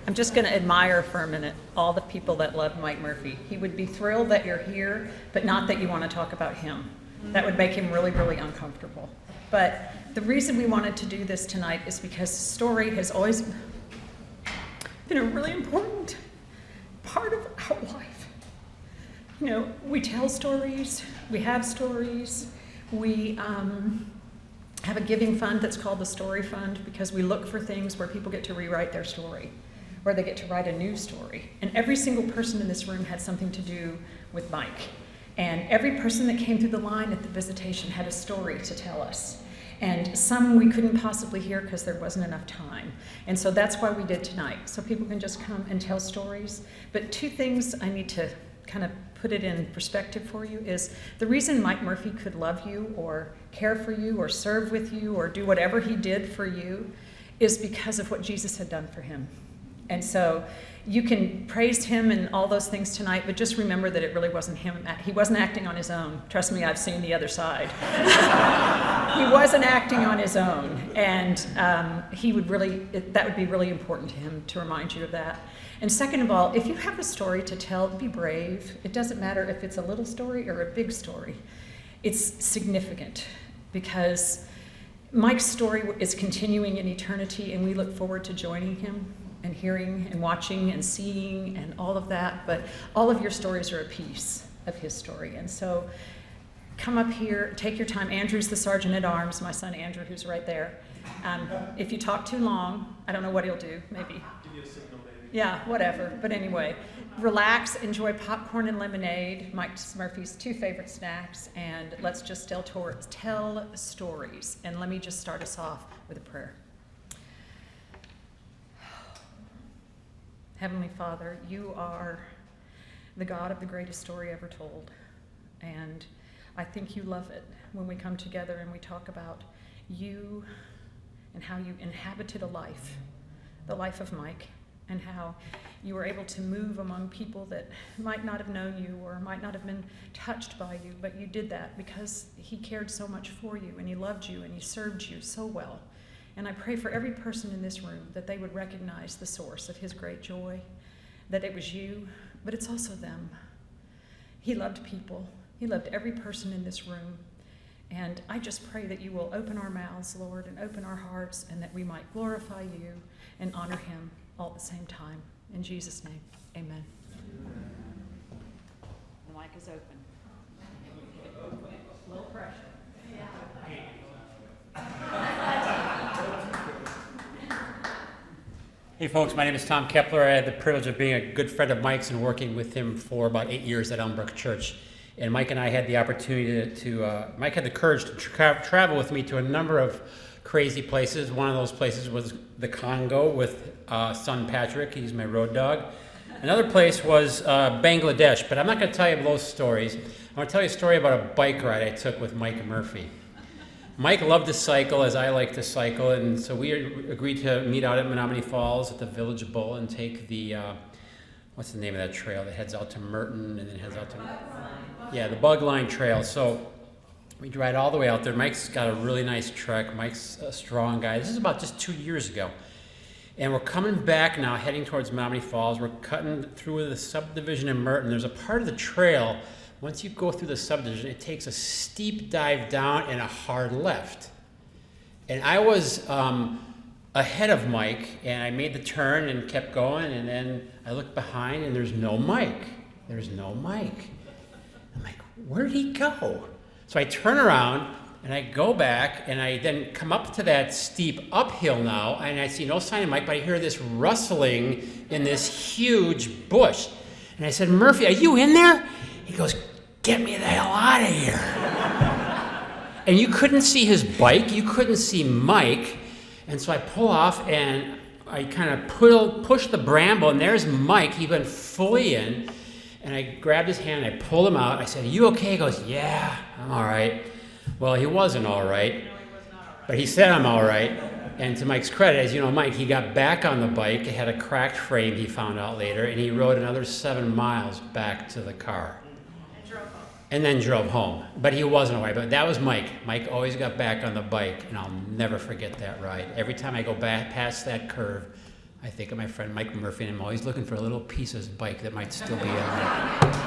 I'm just going to admire for a minute all the people that love Mike Murphy. He would be thrilled that you're here, but not that you want to talk about him. That would make him really, really uncomfortable. But the reason we wanted to do this tonight is because story has always been a really important part of our life. You know, we tell stories, we have stories, we have a giving fund that's called the Story Fund because we look for things where people get to rewrite their story, where they get to write a new story. And every single person in this room had something to do with Mike. And every person that came through the line at the visitation had a story to tell us. And some we couldn't possibly hear because there wasn't enough time. And so that's why we did tonight, so people can just come and tell stories. But two things I need to kind of put it in perspective for you is the reason Mike Murphy could love you or care for you or serve with you or do whatever he did for you is because of what Jesus had done for him. And so you can praise him and all those things tonight, but just remember that it really wasn't him. He wasn't acting on his own. Trust me, I've seen the other side. He wasn't acting on his own. And that would be really important to him to remind you of that. And second of all, if you have a story to tell, be brave. It doesn't matter if it's a little story or a big story. It's significant because Mike's story is continuing in eternity, and we look forward to joining him and hearing and watching and seeing and all of that. But all of your stories are a piece of his story. And so come up here, take your time. Andrew's the sergeant at arms, my son Andrew, who's right there. If you talk too long, I don't know what he'll do, maybe. Give you a signal, maybe. Yeah, whatever. But anyway, relax, enjoy popcorn and lemonade, Mike Murphy's two favorite snacks, and let's just tell stories. And let me just start us off with a prayer. Heavenly Father, you are the God of the greatest story ever told. And I think you love it when we come together and we talk about you and how you inhabited a life, the life of Mike, and how you were able to move among people that might not have known you or might not have been touched by you, but you did that because he cared so much for you and he loved you and he served you so well. And I pray for every person in this room that they would recognize the source of his great joy, that it was you, but it's also them. He loved people. He loved every person in this room. And I just pray that you will open our mouths, Lord, and open our hearts, and that we might glorify you and honor him all at the same time. In Jesus' name, amen. The mic is open. A little pressure. Hey folks, my name is Tom Kepler. I had the privilege of being a good friend of Mike's and working with him for about 8 years at Elmbrook Church. And Mike and I had the opportunity Mike had the courage to travel with me to a number of crazy places. One of those places was the Congo with son Patrick. He's my road dog. Another place was Bangladesh, but I'm not going to tell you those stories. I'm going to tell you a story about a bike ride I took with Mike Murphy. Mike loved to cycle, as I like to cycle, and so we agreed to meet out at Menominee Falls at the Village Bowl and take the, what's the name of that trail that heads out to Merton and then heads out to... Yeah, the Bug Line Trail. So we ride all the way out there. Mike's got a really nice truck. Mike's a strong guy. This is about just 2 years ago. And we're coming back now, heading towards Menominee Falls. We're cutting through the subdivision in Merton. There's a part of the trail, once you go through the subdivision, it takes a steep dive down and a hard left. And I was ahead of Mike, and I made the turn and kept going, and then I looked behind, and there's no Mike. There's no Mike. I'm like, where did he go? So I turn around, and I go back, and I then come up to that steep uphill now, and I see no sign of Mike, but I hear this rustling in this huge bush. And I said, Murphy, are you in there? He goes, get me the hell out of here. And you couldn't see his bike, you couldn't see Mike, and so I pull off, and I kind of push the bramble, and there's Mike. He went fully in, and I grabbed his hand, and I pulled him out. I said, are you okay? He goes, yeah, I'm all right. Well, he wasn't all right. No, he was not all right. But he said I'm all right. And to Mike's credit, as you know, Mike, he got back on the bike. It had a cracked frame, he found out later, and he rode another 7 miles back to the car. And then drove home. But he wasn't all right. But that was Mike. Mike always got back on the bike, and I'll never forget that ride. Every time I go back past that curve, I think of my friend Mike Murphy, and I'm always looking for a little piece of his bike that might still be in there.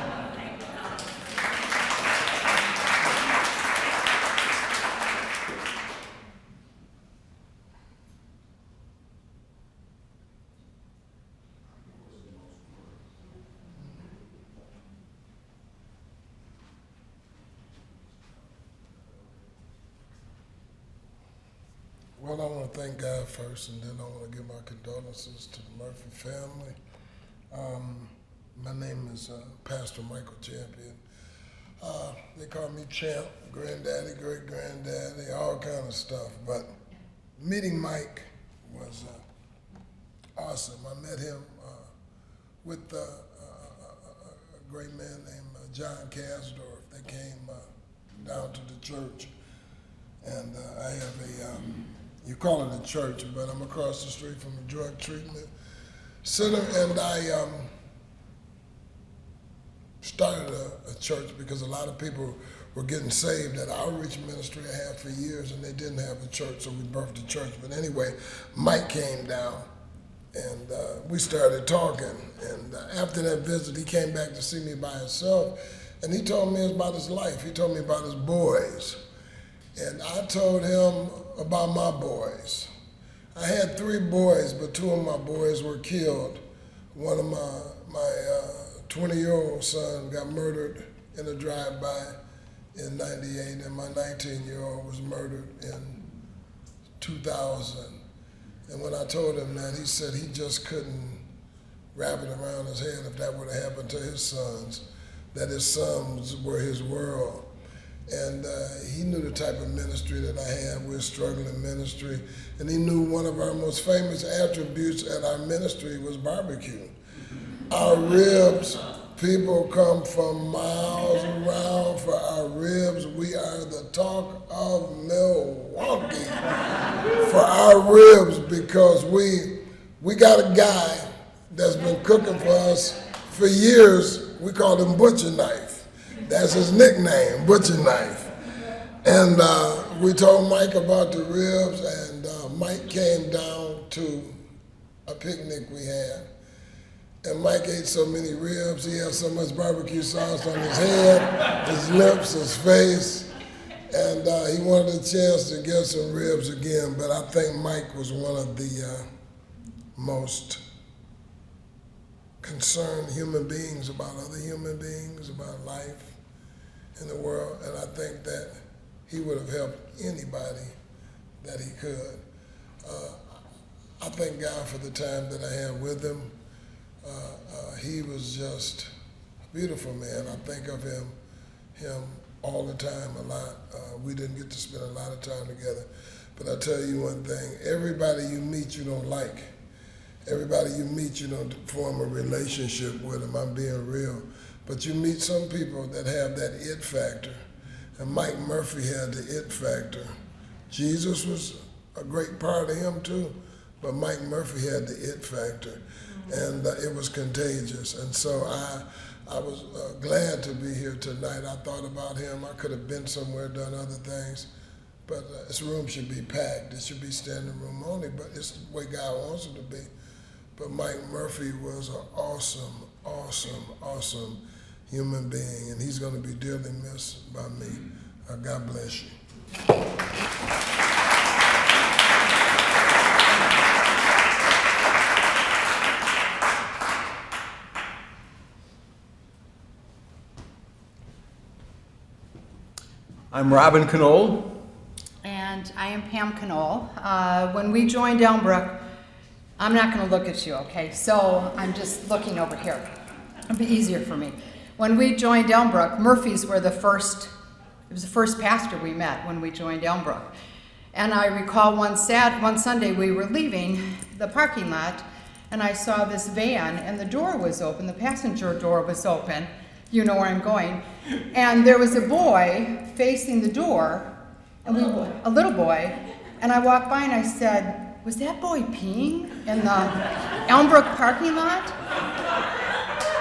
Well, I want to thank God first, and then I want to give my condolences to the Murphy family. My name is Pastor Michael Champion. They call me Champ, Granddaddy, Great Granddaddy, all kind of stuff. But meeting Mike was awesome. I met him with a great man named John Kasdorf. They came down to the church, and I have you call it a church, but I'm across the street from a drug treatment center, and I started a church because a lot of people were getting saved at outreach ministry I had for years, and they didn't have a church, so we birthed a church. But anyway, Mike came down, and we started talking, and after that visit, he came back to see me by himself, and he told me about his life. He told me about his boys. And I told him about my boys. I had 3 boys, but 2 of my boys were killed. One of my 20-year-old son got murdered in a drive-by in '98, and my 19-year-old was murdered in 2000. And when I told him that, he said he just couldn't wrap it around his head if that would have happened to his sons, that his sons were his world. And he knew the type of ministry that I had. We're a struggling ministry. And he knew one of our most famous attributes at our ministry was barbecue. Our ribs, people come from miles around for our ribs. We are the talk of Milwaukee for our ribs because we got a guy that's been cooking for us for years. We call him Butcher Knife. That's his nickname, Butcher Knife. And we told Mike about the ribs, and Mike came down to a picnic we had. And Mike ate so many ribs, he had so much barbecue sauce on his head, his lips, his face, and he wanted a chance to get some ribs again. But I think Mike was one of the most concerned human beings about other human beings, about life in the world, and I think that he would have helped anybody that he could. I thank God for the time that I had with him. He was just a beautiful man. I think of him all the time, a lot. We didn't get to spend a lot of time together, but I tell you one thing, everybody you meet you don't like. Everybody you meet you don't form a relationship with them. I'm being real. But you meet some people that have that it factor. And Mike Murphy had the it factor. Jesus was a great part of him too, but Mike Murphy had the it factor. And it was contagious. And so I was glad to be here tonight. I thought about him. I could have been somewhere, done other things. But this room should be packed. It should be standing room only, but it's the way God wants it to be. But Mike Murphy was an awesome, awesome, awesome human being, and he's going to be dearly missed by me. God bless you. I'm Robin Knoll. And I am Pam Knoll. When we joined Elmbrook, I'm not going to look at you, okay? So I'm just looking over here. It'll be easier for me. When we joined Elmbrook, Murphys were the first, it was the first pastor we met when we joined Elmbrook. And I recall one Sunday we were leaving the parking lot, and I saw this van, and the door was open, the passenger door was open. You know where I'm going. And there was a boy facing the door, and a little boy, and I walked by and I said, "Was that boy peeing in the Elmbrook parking lot?"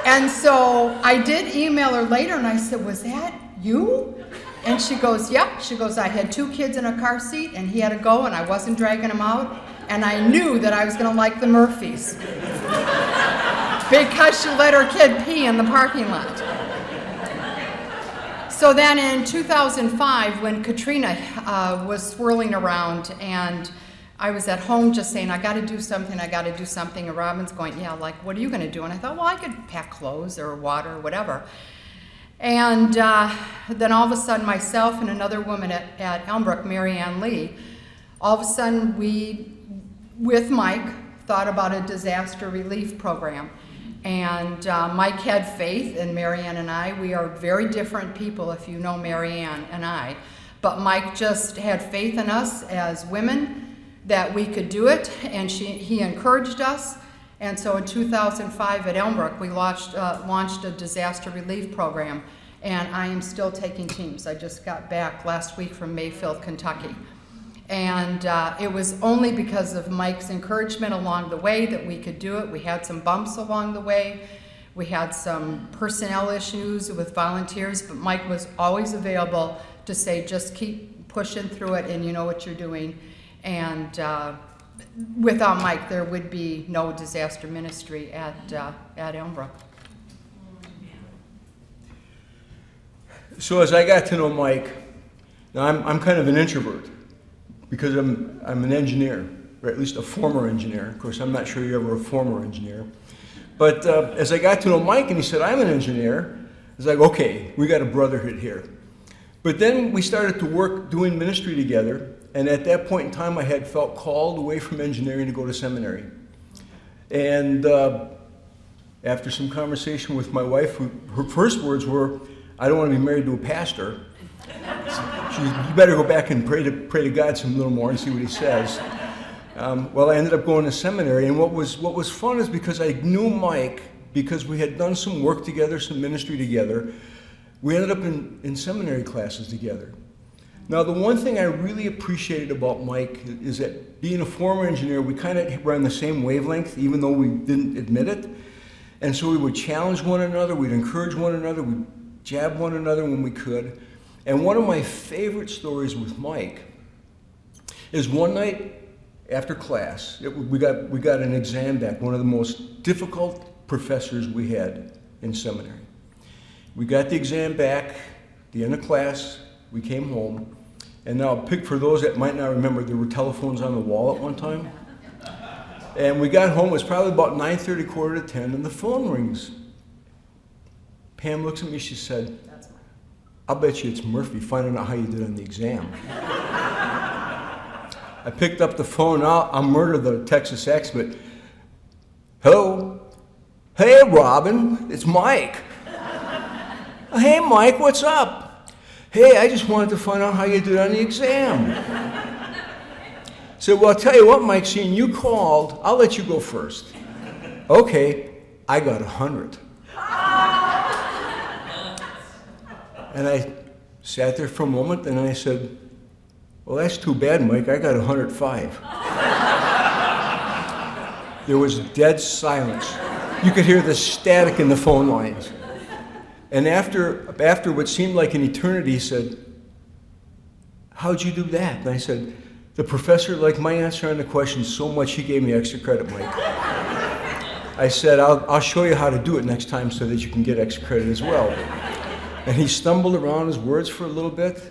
And so I did email her later and I said, "Was that you?" And she goes, "Yep." She goes, "I had 2 kids in a car seat and he had to go and I wasn't dragging him out." and I knew that I was going to like the Murphys because she let her kid pee in the parking lot. So then in 2005, when Katrina was swirling around, and I was at home just saying, I got to do something, and Robin's going, yeah, like, what are you going to do? And I thought, well, I could pack clothes or water or whatever. And then all of a sudden, myself and another woman at Elmbrook, Mary Ann Lee, all of a sudden we, with Mike, thought about a disaster relief program. And Mike had faith in Mary Ann and I. We are very different people, if you know Mary Ann and I. But Mike just had faith in us as women that we could do it, and he encouraged us. And so in 2005 at Elmbrook, we launched a disaster relief program, and I am still taking teams. I just got back last week from Mayfield, Kentucky. And it was only because of Mike's encouragement along the way that we could do it. We had some bumps along the way. We had some personnel issues with volunteers, but Mike was always available to say, just keep pushing through it, and you know what you're doing. And without Mike, there would be no disaster ministry at Elmbrook. So as I got to know Mike, now I'm kind of an introvert because I'm an engineer, or at least a former engineer. Of course, I'm not sure you're ever a former engineer. But as I got to know Mike and he said, I'm an engineer, I was like, okay, we got a brotherhood here. But then we started to work doing ministry together, and at that point in time I had felt called away from engineering to go to seminary. And after some conversation with my wife, her first words were, I don't want to be married to a pastor. You better go back and pray to God some little more and see what he says. Well, I ended up going to seminary, and what was fun is because I knew Mike, because we had done some work together, some ministry together, we ended up in seminary classes together. Now, the one thing I really appreciated about Mike is that being a former engineer, we kind of were on the same wavelength, even though we didn't admit it. And so we would challenge one another, we'd encourage one another, we'd jab one another when we could. And one of my favorite stories with Mike is one night after class, we got an exam back, one of the most difficult professors we had in seminary. We got the exam back, the end of class, we came home, and now for those that might not remember, there were telephones on the wall at one time. And we got home, it was probably about 9:30, 9:45, and the phone rings. Pam looks at me, she said, I'll bet you it's Murphy finding out how you did on the exam. I picked up the phone, I'll murder the Texas accent, but hello? Hey, Robin, it's Mike. Hey, Mike, what's up? Hey, I just wanted to find out how you did on the exam. So, well, I'll tell you what, Mike, seeing you called, I'll let you go first. Okay, I got 100. And I sat there for a moment, and I said, well, that's too bad, Mike. I got 105. There was dead silence. You could hear the static in the phone lines. And after what seemed like an eternity, he said, how'd you do that? And I said, the professor liked my answer on the question so much he gave me extra credit, Mike. I said, I'll show you how to do it next time so that you can get extra credit as well. And he stumbled around his words for a little bit,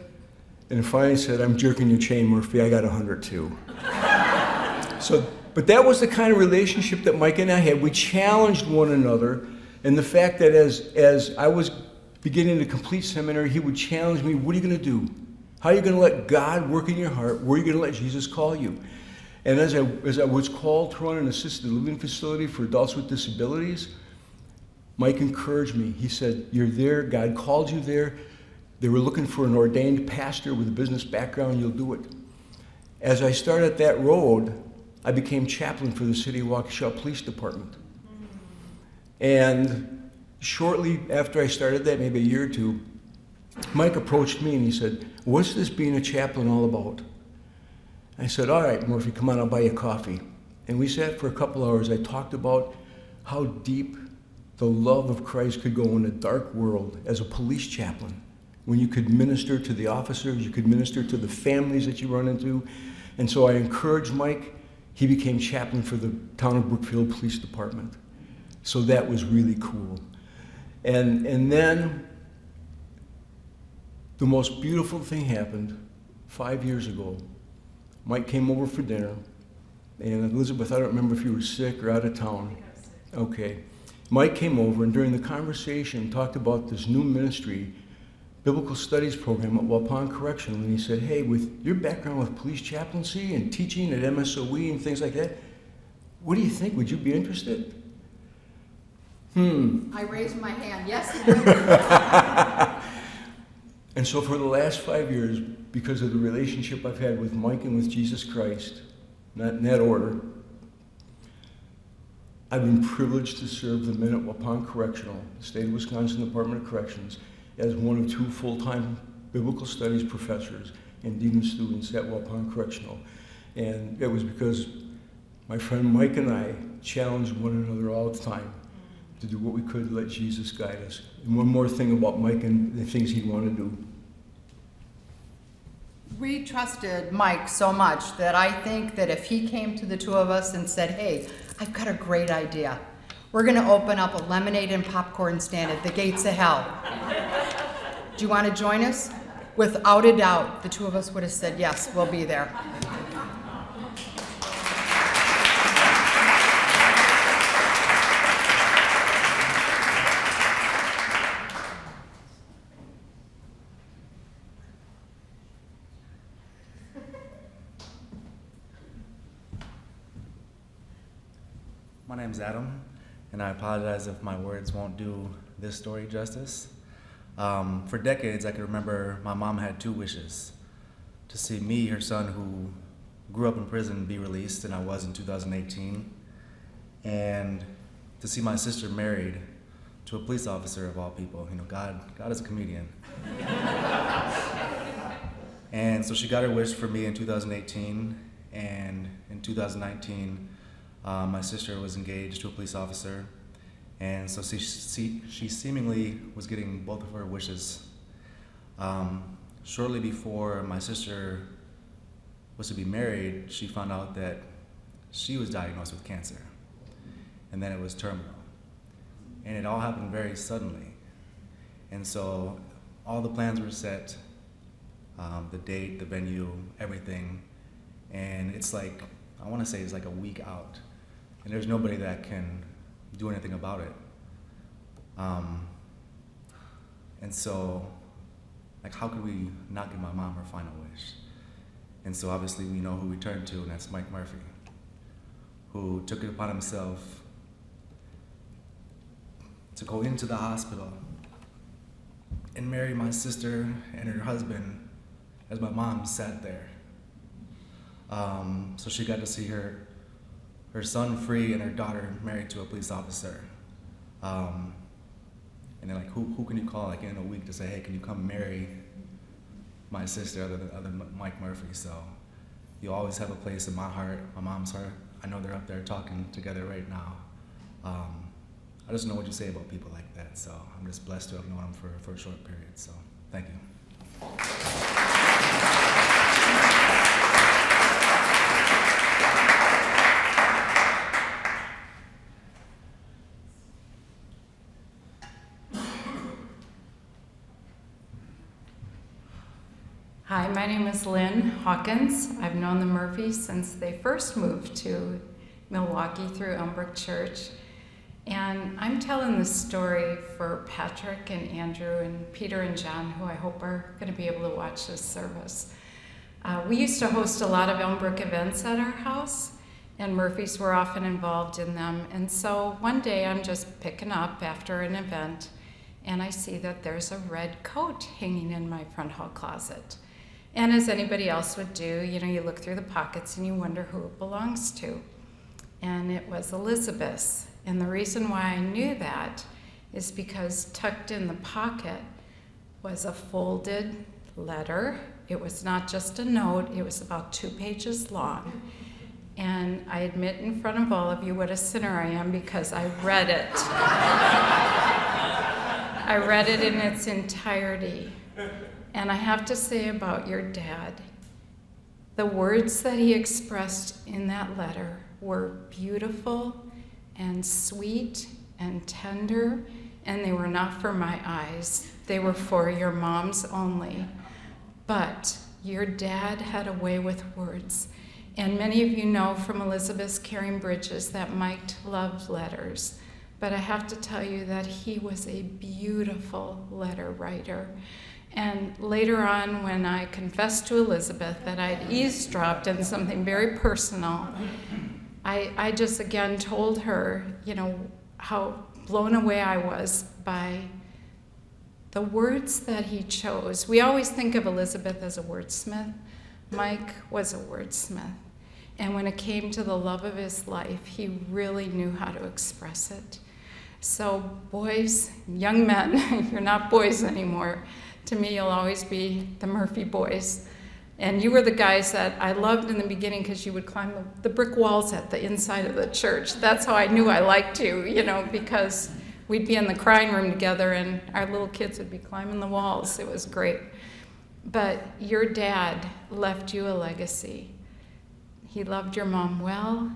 and finally said, I'm jerking your chain, Murphy, I got 100 too. But that was the kind of relationship that Mike and I had. We challenged one another, and the fact that as I was beginning to complete seminary, he would challenge me, what are you going to do? How are you going to let God work in your heart? Where are you going to let Jesus call you? And as I was called to run an assisted living facility for adults with disabilities, Mike encouraged me. He said, you're there, God called you there. They were looking for an ordained pastor with a business background, you'll do it. As I started that road, I became chaplain for the City of Waukesha Police Department. And shortly after I started that, maybe a year or two, Mike approached me and he said, what's this being a chaplain all about? I said, all right, Murphy, come on, I'll buy you coffee. And we sat for a couple hours. I talked about how deep the love of Christ could go in a dark world as a police chaplain, when you could minister to the officers, you could minister to the families that you run into. And so I encouraged Mike. he became chaplain for the town of Brookfield Police Department. So that was really cool. And then the most beautiful thing happened 5 years ago. Mike came over for dinner, and Elizabeth, I don't remember if you were sick or out of town. Okay. Mike came over, and during the conversation talked about this new ministry, biblical studies program at Waupun Correctional, and he said, hey, with your background with police chaplaincy and teaching at MSOE and things like that, what do you think? Would you be interested? I raised my hand, yes, he would. And so for the last 5 years, because of the relationship I've had with Mike and with Jesus Christ, not in that order, I've been privileged to serve the men at Waupun Correctional, the state of Wisconsin Department of Corrections, as one of 2 full-time biblical studies professors and dean of students at Waupun Correctional. And it was because my friend Mike and I challenged one another all the time to do what we could to let Jesus guide us. And one more thing about Mike and the things he'd want to do. We trusted Mike so much that I think that if he came to the 2 of us and said, hey, I've got a great idea. We're going to open up a lemonade and popcorn stand at the gates of hell. Do you want to join us? Without a doubt, the 2 of us would have said, yes, we'll be there. My name's Adam, and I apologize if my words won't do this story justice. For decades, I can remember my mom had 2 wishes: to see me, her son, who grew up in prison, be released, and I was in 2018, and to see my sister married to a police officer of all people. You know, God is a comedian. And so she got her wish for me in 2018, and in 2019, my sister was engaged to a police officer, and so she seemingly was getting both of her wishes. Shortly before my sister was to be married, she found out that she was diagnosed with cancer, and then it was terminal. And it all happened very suddenly. And so all the plans were set, the date, the venue, everything, and it's like, I want to say it's like a week out. And there's nobody that can do anything about it. And so, like, how could we not give my mom her final wish? And so obviously we know who we turned to, and that's Mike Murphy, who took it upon himself to go into the hospital and marry my sister and her husband as my mom sat there. So she got to see her son free and her daughter married to a police officer. And they're like, who can you call like in a week to say, hey, can you come marry my sister other than Mike Murphy? So you always have a place in my heart, my mom's heart. I know they're up there talking together right now. I just know what you say about people like that. So I'm just blessed to have known them for a short period. So thank you. Hi, my name is Lynn Hawkins. I've known the Murphys since they first moved to Milwaukee through Elmbrook Church. And I'm telling this story for Patrick and Andrew and Peter and John, who I hope are going to be able to watch this service. We used to host a lot of Elmbrook events at our house, and Murphys were often involved in them. And so one day I'm just picking up after an event, and I see that there's a red coat hanging in my front hall closet. And as anybody else would do, you look through the pockets and you wonder who it belongs to. And it was Elizabeth's. And the reason why I knew that is because tucked in the pocket was a folded letter. It was not just a note, it was about 2 pages long. And I admit in front of all of you what a sinner I am because I read it. I read it in its entirety. And I have to say about your dad, The words that he expressed in that letter were beautiful and sweet and tender, and they were not for my eyes. They were for your moms only. But your dad had a way with words. And many of you know from Elizabeth's Caring Bridges that Mike loved letters. But I have to tell you that he was a beautiful letter writer. And later on, when I confessed to Elizabeth that I'd eavesdropped on something very personal, I just again told her, how blown away I was by the words that he chose. We always think of Elizabeth as a wordsmith. Mike was a wordsmith. And when it came to the love of his life, he really knew how to express it. So boys, young men, you're not boys anymore. To me, you'll always be the Murphy boys. And you were the guys that I loved in the beginning because you would climb the brick walls at the inside of the church. That's how I knew I liked you, because we'd be in the crying room together and our little kids would be climbing the walls. It was great. But your dad left you a legacy. He loved your mom well,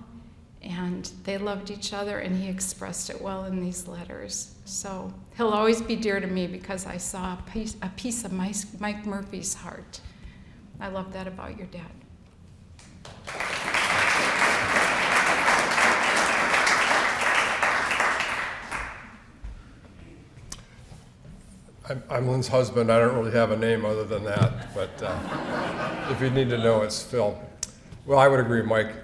and they loved each other, and he expressed it well in these letters. So he'll always be dear to me because I saw a piece of Mike Murphy's heart. I love that about your dad. I'm Lynn's husband. I don't really have a name other than that, but if you need to know, it's Phil. Well, I would agree. Mike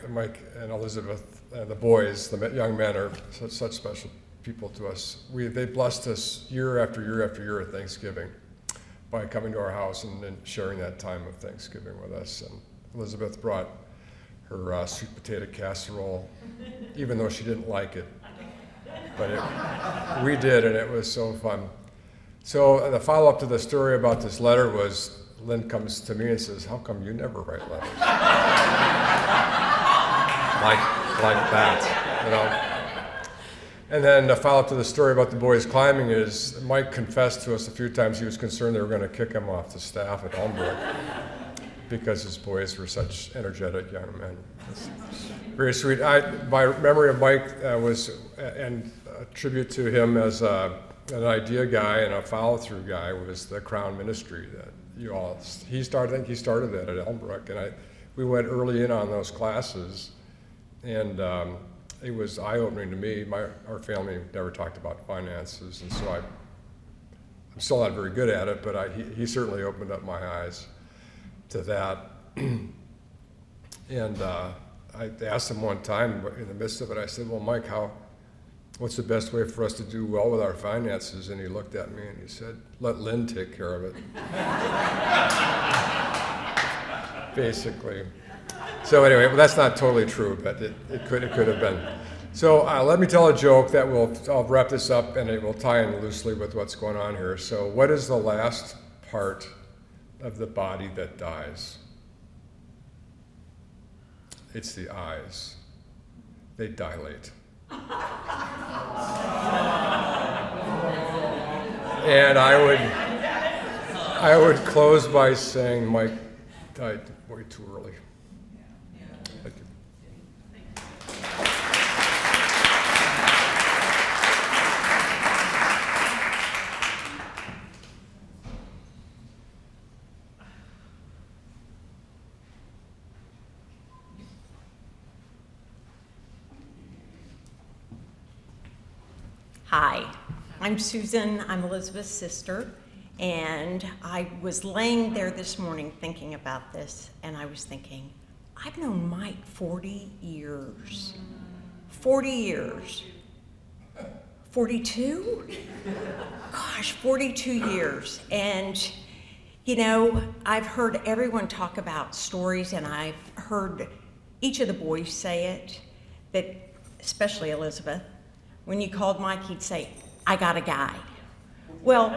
and Elizabeth and the boys, the young men, are such special people to us. They blessed us year after year after year at Thanksgiving by coming to our house and sharing that time of Thanksgiving with us. And Elizabeth brought her sweet potato casserole, even though she didn't like it. But we did, and it was so fun. So the follow-up to the story about this letter was, Lynn comes to me and says, "How come you never write letters?" like that, And then the follow-up to the story about the boys climbing is, Mike confessed to us a few times he was concerned they were going to kick him off the staff at Elmbrook because his boys were such energetic young men. It's very sweet. My memory of Mike was, and a tribute to him as an idea guy and a follow-through guy, was the Crown Ministry that I think he started that at Elmbrook, and we went early in on those classes, and it was eye-opening to me. Our family never talked about finances, and so I'm still not very good at it, but he certainly opened up my eyes to that. And I asked him one time in the midst of it, I said, "Well, Mike, what's the best way for us to do well with our finances?" And he looked at me and he said, "Let Lynn take care of it." Basically. So anyway, well, that's not totally true, but it could have been. So let me tell a joke that I'll wrap this up, and it will tie in loosely with what's going on here. So what is the last part of the body that dies? It's the eyes. They dilate. And I would close by saying Mike died way too early. Thank you. Hi, I'm Susan. I'm Elizabeth's sister, and I was laying there this morning thinking about this, and I was thinking, I've known Mike 40 years. 40 years. 42? Gosh, 42 years. And, I've heard everyone talk about stories, and I've heard each of the boys say it, that, especially Elizabeth, when you called Mike, he'd say, "I got a guy." Well,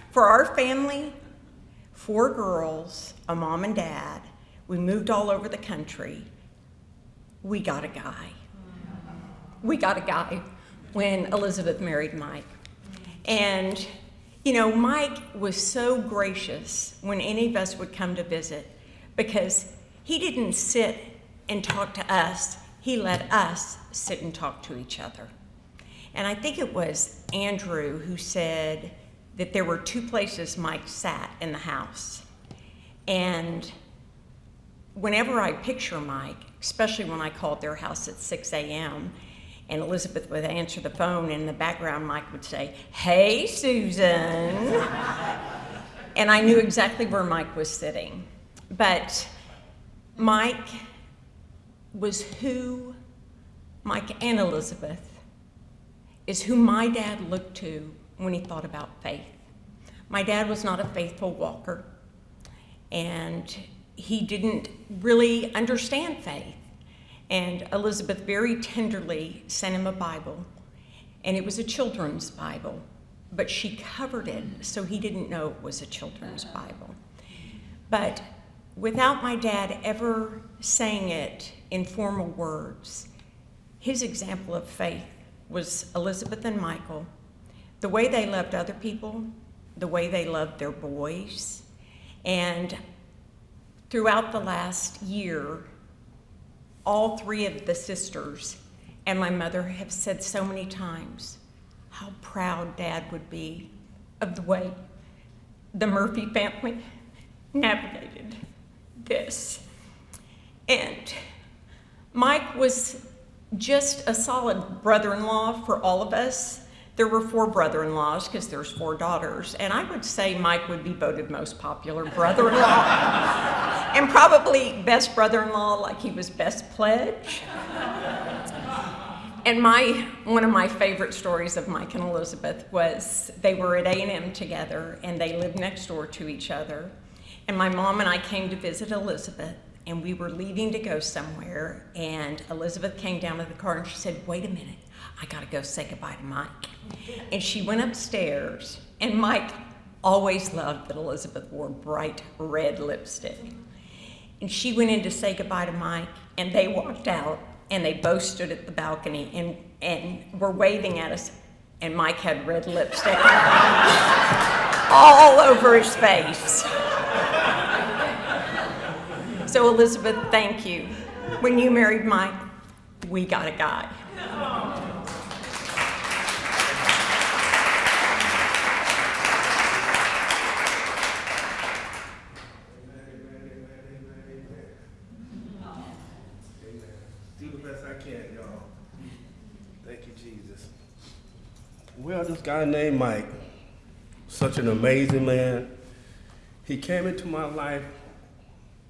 for our family, 4 girls, a mom and dad, we moved all over the country, we got a guy. We got a guy when Elizabeth married Mike. And, Mike was so gracious when any of us would come to visit, because he didn't sit and talk to us, he let us sit and talk to each other. And I think it was Andrew who said that there were two places Mike sat in the house. And whenever I picture Mike, especially when I called their house at 6 a.m., and Elizabeth would answer the phone, and in the background Mike would say, "Hey, Susan." And I knew exactly where Mike was sitting. But Mike and Elizabeth is who my dad looked to when he thought about faith. My dad was not a faithful walker, and he didn't really understand faith. And Elizabeth very tenderly sent him a Bible, and it was a children's Bible, but she covered it so he didn't know it was a children's Bible. But without my dad ever saying it in formal words, his example of faith was Elizabeth and Michael, the way they loved other people, the way they loved their boys. And throughout the last year, all three of the sisters and my mother have said so many times how proud Dad would be of the way the Murphy family navigated this. And Mike was just a solid brother-in-law for all of us. There were 4 brother-in-laws because there's 4 daughters, and I would say Mike would be voted most popular brother-in-law and probably best brother-in-law, like he was best pledge. And one of my favorite stories of Mike and Elizabeth was they were at A&M together, and they lived next door to each other. And my mom and I came to visit Elizabeth, and we were leaving to go somewhere, and Elizabeth came down to the car and she said, "Wait a minute, I gotta go say goodbye to Mike." And she went upstairs, and Mike always loved that Elizabeth wore bright red lipstick. And she went in to say goodbye to Mike, and they walked out, and they both stood at the balcony and were waving at us, and Mike had red lipstick all over his face. So Elizabeth, thank you. When you married Mike, we got a guy. Do the best I can, y'all. Thank you, Jesus. Well, this guy named Mike, such an amazing man. He came into my life,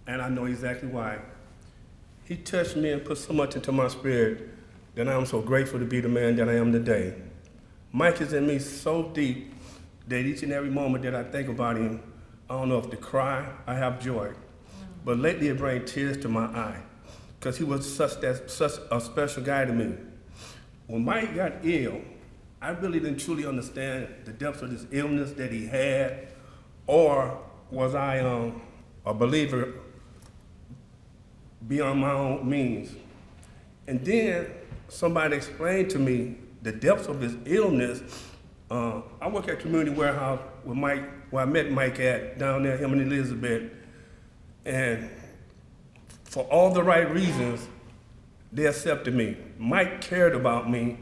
and I know exactly why. He touched me and put so much into my spirit that I'm so grateful to be the man that I am today. Mike is in me so deep that each and every moment that I think about him, I don't know if to cry, I have joy. But lately it brings tears to my eye, because he was such a special guy to me. When Mike got ill, I really didn't truly understand the depths of this illness that he had, or was I a believer beyond my own means. And then somebody explained to me the depths of his illness. I work at Community Warehouse with Mike, where I met Mike at, down there, him and Elizabeth. And for all the right reasons, they accepted me. Mike cared about me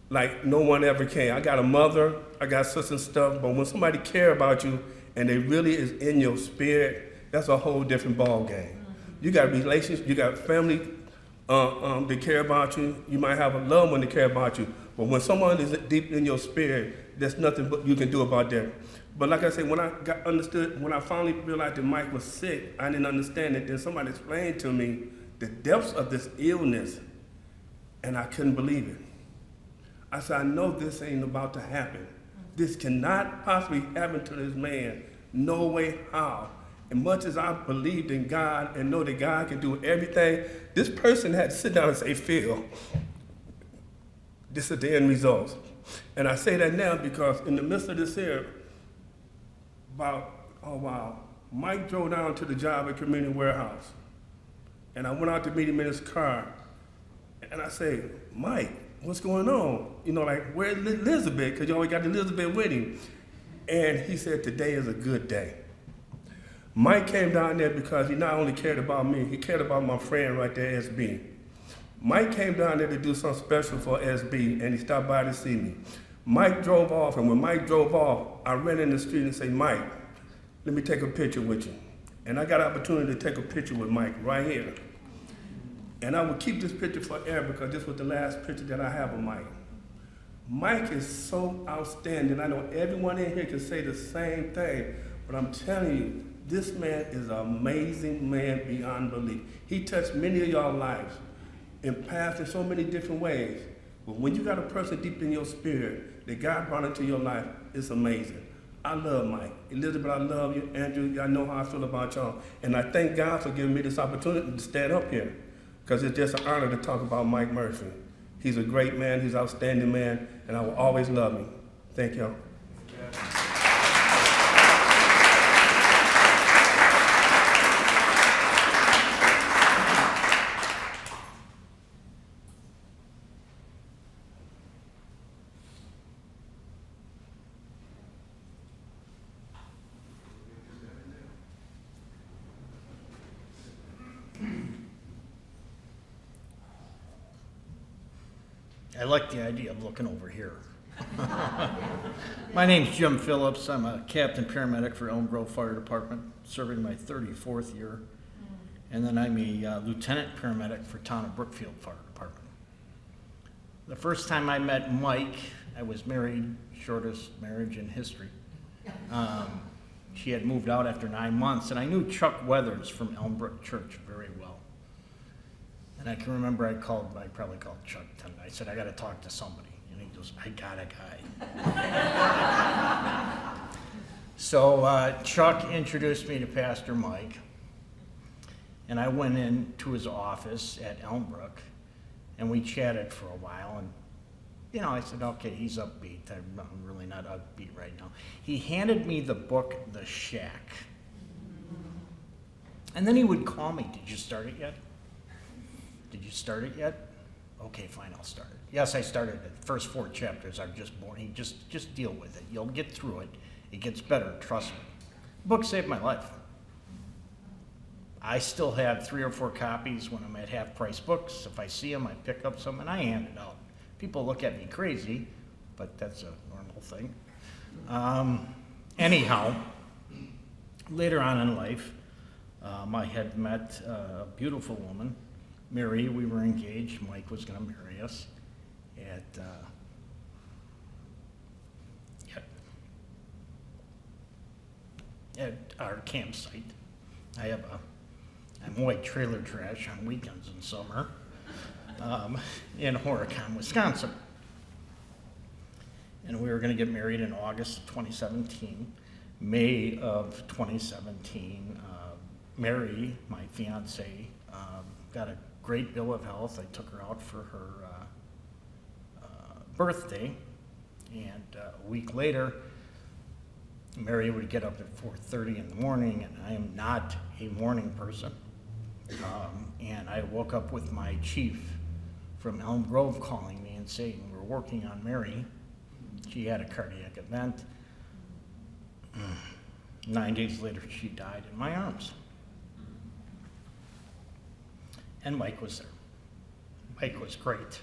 like no one ever can. I got a mother, I got sisters and stuff, but when somebody cares about you and they really is in your spirit, that's a whole different ball game. You got relationships, you got family that care about you. You might have a loved one that care about you. But when someone is deep in your spirit, there's nothing but you can do about that. But like I said, when I finally realized that Mike was sick, I didn't understand it. Then somebody explained to me the depths of this illness, and I couldn't believe it. I said, I know this ain't about to happen. This cannot possibly happen to this man. No way how. And much as I believed in God and know that God can do everything, this person had to sit down and say, Phil, this is the end result. And I say that now because in the midst of this here, Mike drove down to the job at Community Warehouse. And I went out to meet him in his car. And I say, Mike, what's going on? You know, like, where's Elizabeth? Because you always got Elizabeth with him. And he said, today is a good day. Mike came down there because he not only cared about me, he cared about my friend right there, SB. Mike came down there to do something special for SB, and he stopped by to see me. Mike drove off, and when Mike drove off, I ran in the street and said, Mike, let me take a picture with you. And I got an opportunity to take a picture with Mike right here. And I will keep this picture forever because this was the last picture that I have of Mike. Mike is so outstanding. I know everyone in here can say the same thing, but I'm telling you, this man is an amazing man beyond belief. He touched many of y'all lives and passed in so many different ways. But when you got a person deep in your spirit that God brought into your life, it's amazing. I love Mike. Elizabeth, I love you. Andrew, I know how I feel about y'all. And I thank God for giving me this opportunity to stand up here because it's just an honor to talk about Mike Murphy. He's a great man. He's an outstanding man, and I will always love him. Thank y'all. I like the idea of looking over here. My name's Jim Phillips. I'm a captain paramedic for Elm Grove Fire Department, serving my 34th year. And then I'm a lieutenant paramedic for Town of Brookfield Fire Department. The first time I met Mike, I was married, shortest marriage in history. She had moved out after 9 months, and I knew Chuck Weathers from Elmbrook Church very well. And I can remember I probably called Chuck 10. I said, I got to talk to somebody. And he goes, I got a guy. So Chuck introduced me to Pastor Mike. And I went into his office at Elmbrook. And we chatted for a while. And, you know, I said, okay, he's upbeat. I'm really not upbeat right now. He handed me the book, The Shack. And then he would call me, did you start it yet? Did you start it yet? Okay, fine, I'll start it. Yes, I started it. The first 4 chapters are just boring. Just deal with it. You'll get through it. It gets better, trust me. The book saved my life. I still have 3 or 4 copies when I'm at half-price books. If I see them, I pick up some and I hand it out. People look at me crazy, but that's a normal thing. Anyhow, later on in life, I had met a beautiful woman, Mary. We were engaged. Mike was going to marry us at our campsite. I'm white trailer trash on weekends in summer in Horicon, Wisconsin. And we were going to get married in August of 2017. May of 2017, Mary, my fiance, got a great bill of health. I took her out for her birthday, and a week later, Mary would get up at 4:30 in the morning, and I am not a morning person. And I woke up with my chief from Elm Grove calling me and saying, we're working on Mary. She had a cardiac event. 9 days later, she died in my arms. And Mike was there. Mike was great.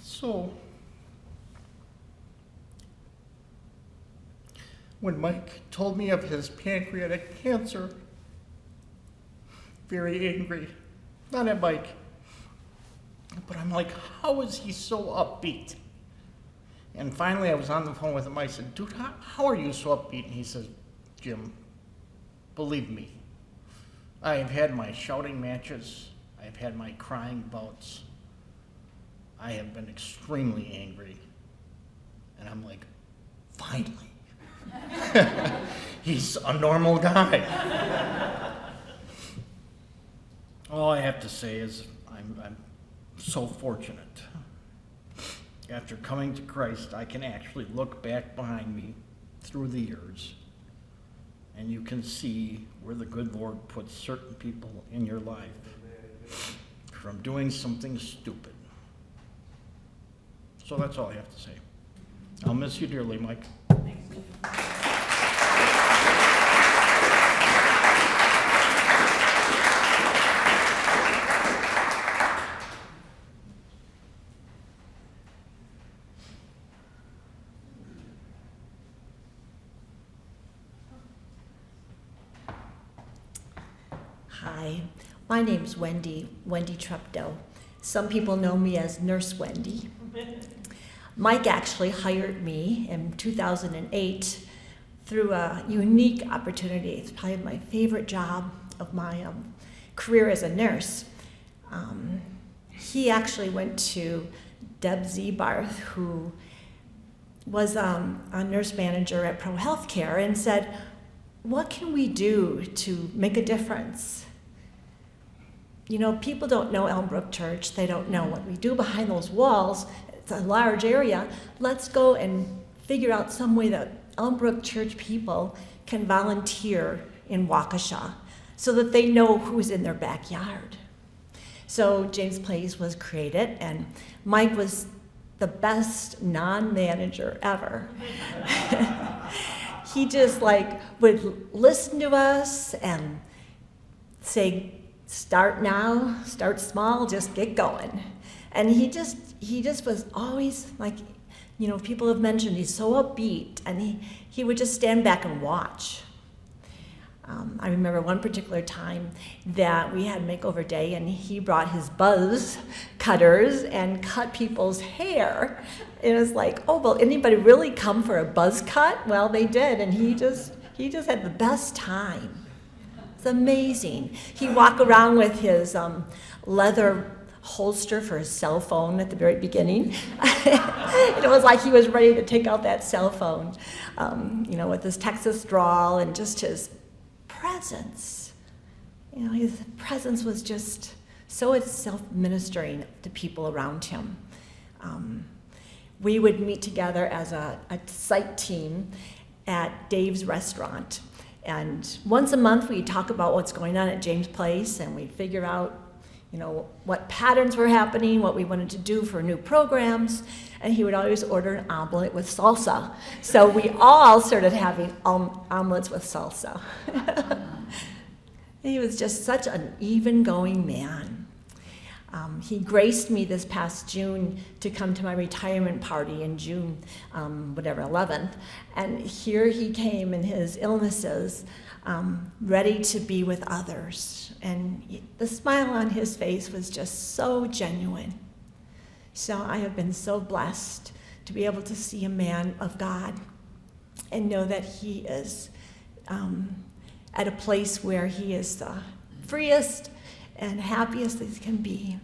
So, when Mike told me of his pancreatic cancer, very angry, not at Mike, but I'm like, how is he so upbeat? And finally I was on the phone with him. I said, dude, how are you so upbeat? And he says, Jim, believe me, I have had my shouting matches, I've had my crying bouts, I have been extremely angry. And I'm like, finally. He's a normal guy. All I have to say is I'm so fortunate. After coming to Christ, I can actually look back behind me through the years, and you can see where the good Lord puts certain people in your life. from doing something stupid. So that's all I have to say. I'll miss you dearly, Mike. Hi, my name's Wendy Treptow. Some people know me as Nurse Wendy. Mike actually hired me in 2008 through a unique opportunity. It's probably my favorite job of my career as a nurse. He actually went to Deb Zebarth, who was a nurse manager at Pro Healthcare, and said, what can we do to make a difference? You know, people don't know Elmbrook Church. They don't know what we do behind those walls. It's a large area. Let's go and figure out some way that Elmbrook Church people can volunteer in Waukesha so that they know who's in their backyard. So James Place was created, and Mike was the best non-manager ever. He just would listen to us and say, start now, start small, just get going. And he just was always people have mentioned, he's so upbeat, and he would just stand back and watch. I remember one particular time that we had makeover day, and he brought his buzz cutters and cut people's hair. It was like, oh, well, anybody really come for a buzz cut? Well, they did, and he just had the best time. It's amazing. He'd walk around with his leather holster for his cell phone at the very beginning. It was like he was ready to take out that cell phone, with his Texas drawl and just his presence. His presence was just so self-ministering to people around him. We would meet together as a site team at Dave's Restaurant. And once a month, we'd talk about what's going on at James Place, and we'd figure out, what patterns were happening, what we wanted to do for new programs. And he would always order an omelet with salsa. So we all started having omelets with salsa. He was just such an easygoing man. He graced me this past June to come to my retirement party in June, 11th. And here he came in his illnesses, ready to be with others. And the smile on his face was just so genuine. So I have been so blessed to be able to see a man of God and know that he is at a place where he is the freest and happiest as can be.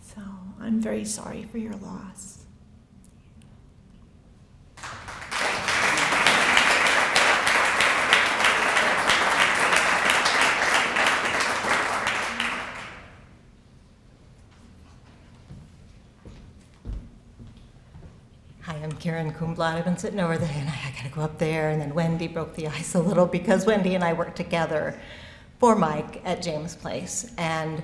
So I'm very sorry for your loss. Hi, I'm Karen Kumblatt. I've been sitting over there, and I gotta go up there, and then Wendy broke the ice a little because Wendy and I worked together for Mike at James Place. And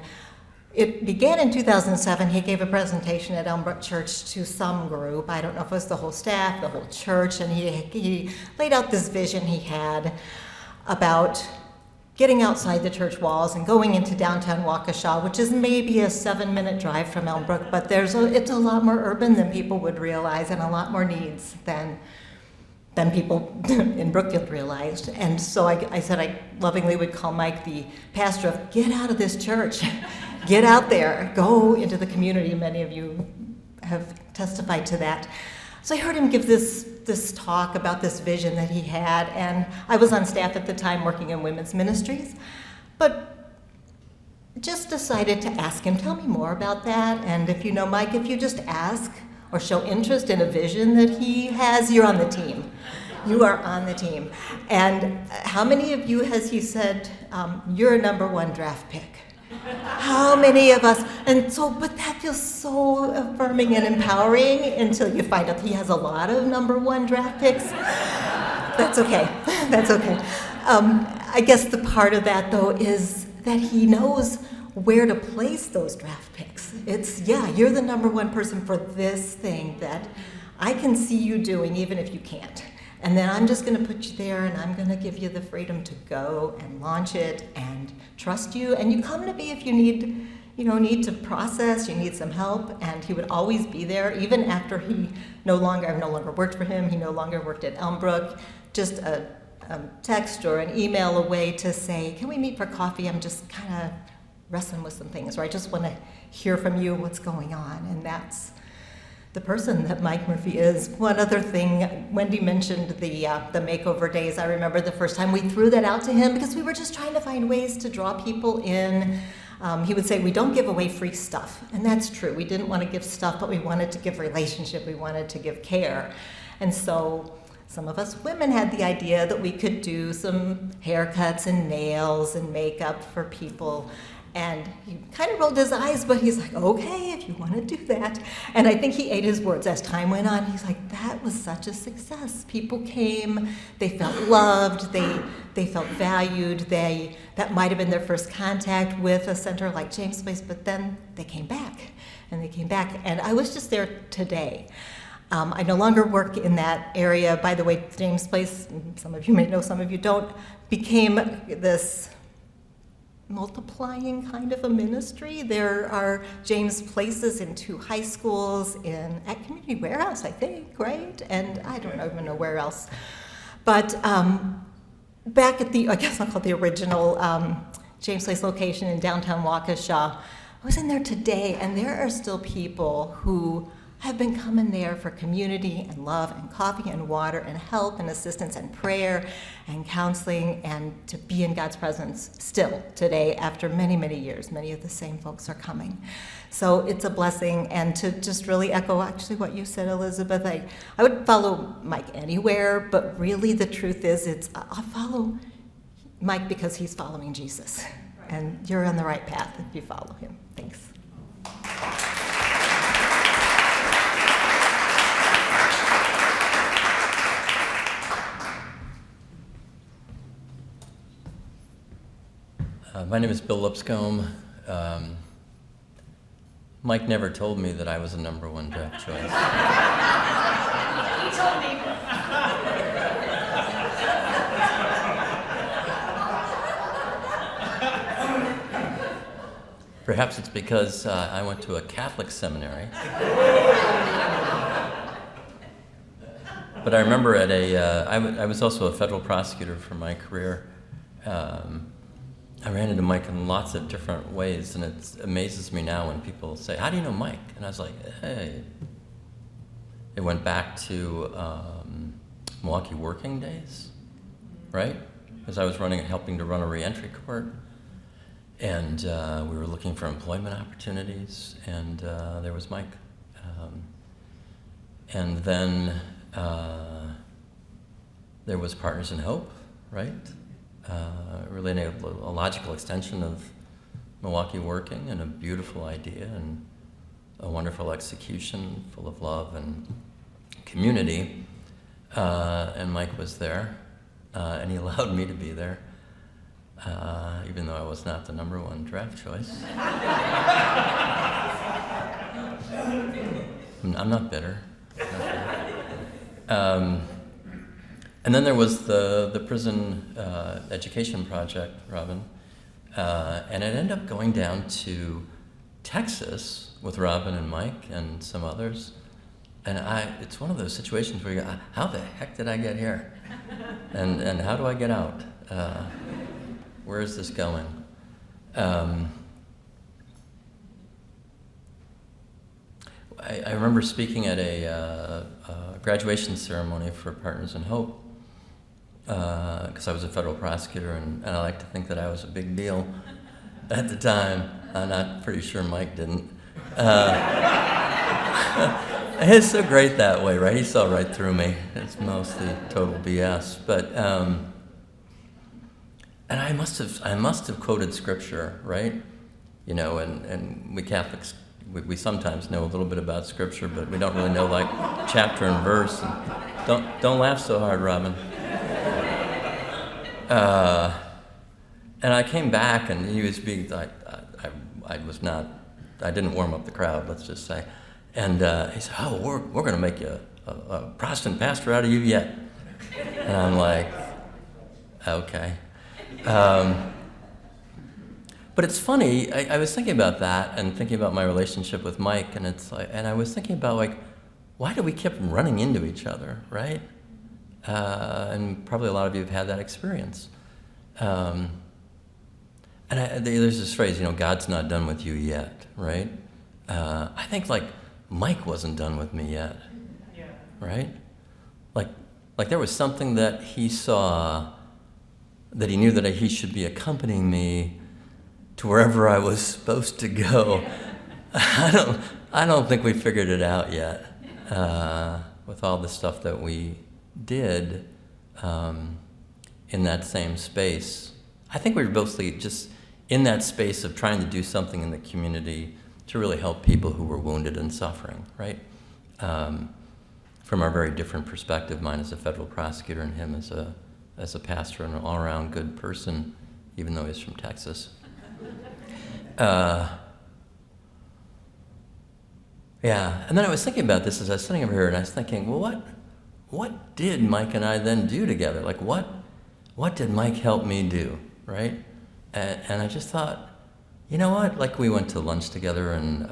it began in 2007. He gave a presentation at Elmbrook Church to some group. I don't know if it was the whole staff, the whole church, and he laid out this vision he had about getting outside the church walls and going into downtown Waukesha, which is maybe a 7-minute drive from Elmbrook, but it's a lot more urban than people would realize and a lot more needs than people in Brookfield realized. And so I said I lovingly would call Mike the pastor of, get out of this church, get out there, go into the community. Many of you have testified to that. So I heard him give this talk about this vision that he had, and I was on staff at the time working in women's ministries, but just decided to ask him, tell me more about that. And if you know Mike, if you just ask or show interest in a vision that he has, you're on the team. You are on the team. And how many of you has he said, you're a #1 draft pick? How many of us? And so, but that feels so affirming and empowering until you find out he has a lot of #1 draft picks. That's okay. That's okay. I guess the part of that, though, is that he knows where to place those draft picks. yeah, you're the number one person for this thing that I can see you doing even if you can't. And then I'm just going to put you there, and I'm going to give you the freedom to go and launch it and trust you. And you come to me if you need to process, you need some help. And he would always be there, even after I no longer worked for him. He no longer worked at Elmbrook. Just a text or an email away to say, can we meet for coffee? I'm just kind of wrestling with some things, or I just want to hear from you what's going on. And that's the person that Mike Murphy is. One other thing, Wendy mentioned the makeover days. I remember the first time we threw that out to him because we were just trying to find ways to draw people in. He would say, we don't give away free stuff. And that's true. We didn't want to give stuff, but we wanted to give relationship. We wanted to give care. And so some of us women had the idea that we could do some haircuts and nails and makeup for people. And he kind of rolled his eyes, but he's like, okay, if you want to do that. And I think he ate his words as time went on. He's like, that was such a success. People came, they felt loved, they felt valued. That might have been their first contact with a center like James Place, but then they came back, and they came back. And I was just there today. I no longer work in that area. By the way, James Place, some of you may know, some of you don't, became this multiplying kind of a ministry. There are James Places in 2 high schools, at Community Warehouse, I think, right? And I don't even know where else. But back at I guess I'll call it the original James Place location in downtown Waukesha, I was in there today, and there are still people who have been coming there for community and love and coffee and water and help and assistance and prayer and counseling, and to be in God's presence still today after many, many years. Many of the same folks are coming. So it's a blessing. And to just really echo actually what you said, Elizabeth, I would follow Mike anywhere, but really the truth is I'll follow Mike because he's following Jesus. And you're on the right path if you follow him. Thanks. My name is Bill Lipscomb. Mike never told me that I was a #1 draft choice. He told me. Perhaps it's because I went to a Catholic seminary. But I remember I was also a federal prosecutor for my career. I ran into Mike in lots of different ways, and it amazes me now when people say, how do you know Mike? And I was like, hey. It went back to Milwaukee working days, right? Because I was helping to run a reentry court, and we were looking for employment opportunities, and there was Mike. And then there was Partners in Hope, right? Really a logical extension of Milwaukee working, and a beautiful idea and a wonderful execution full of love and community. And Mike was there, and he allowed me to be there, even though I was not the #1 draft choice. I'm not bitter. And then there was the prison education project, Robin, and it ended up going down to Texas with Robin and Mike and some others. And it's one of those situations where you go, how the heck did I get here? And how do I get out? Where is this going? I remember speaking at a graduation ceremony for Partners in Hope, because I was a federal prosecutor, and I like to think that I was a big deal at the time. I'm not pretty sure Mike didn't. It's so great that way, right? He saw right through me. It's mostly total BS. But and I must have quoted scripture, right? You know, and we Catholics, we sometimes know a little bit about scripture, but we don't really know like chapter and verse. And don't laugh so hard, Robin. And I came back, and he was being I was not I didn't warm up the crowd, let's just say. And he said, oh, we're going to make you a Protestant pastor out of you yet. And I'm like, okay. But it's funny, I was thinking about that and thinking about my relationship with Mike, and it's like, and I was thinking about like, why do we keep running into each other, right? And probably a lot of you have had that experience. And there's this phrase, you know, God's not done with you yet, right? I think like Mike wasn't done with me yet, right? Like there was something that he saw that he knew that he should be accompanying me to wherever I was supposed to go. I don't think we figured it out yet with all the stuff that we did in that same space. I think we were mostly just in that space of trying to do something in the community to really help people who were wounded and suffering, right? From our very different perspective, mine as a federal prosecutor and him as a pastor and an all-around good person, even though he's from Texas. Yeah, and then I was thinking about this as I was sitting over here, and I was thinking, well, what did Mike and I then do together? Like, what did Mike help me do, right? And I just thought, you know what? Like, we went to lunch together and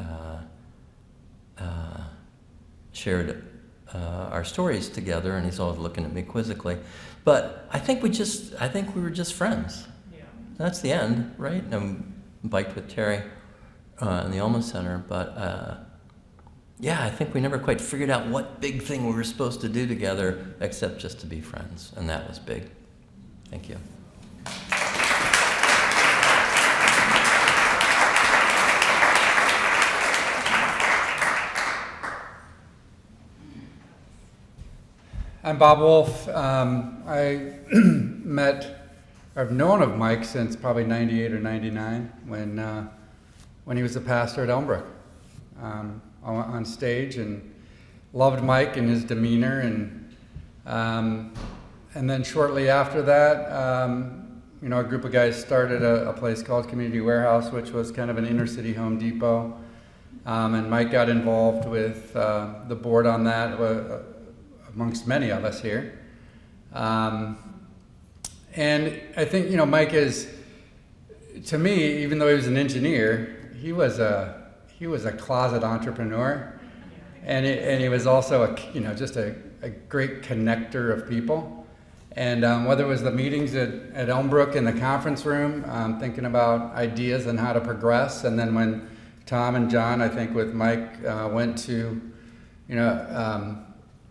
shared our stories together, and he's always looking at me quizzically. But I think we were just friends. Yeah. That's the end, right? And biked with Terry in the Alma Center, but yeah, I think we never quite figured out what big thing we were supposed to do together, except just to be friends, and that was big. Thank you. I'm Bob Wolf. I've known of Mike since probably 98 or 99 when he was a pastor at Elmbrook on stage, and loved Mike and his demeanor, and then shortly after that, a group of guys started a place called Community Warehouse, which was kind of an inner city Home Depot, and Mike got involved with the board on that, amongst many of us here. And I think, Mike is, to me, even though he was an engineer, he was a closet entrepreneur, and he was also just a great connector of people. And whether it was the meetings at Elmbrook in the conference room, thinking about ideas and how to progress, and then when Tom and John, I think with Mike, went to,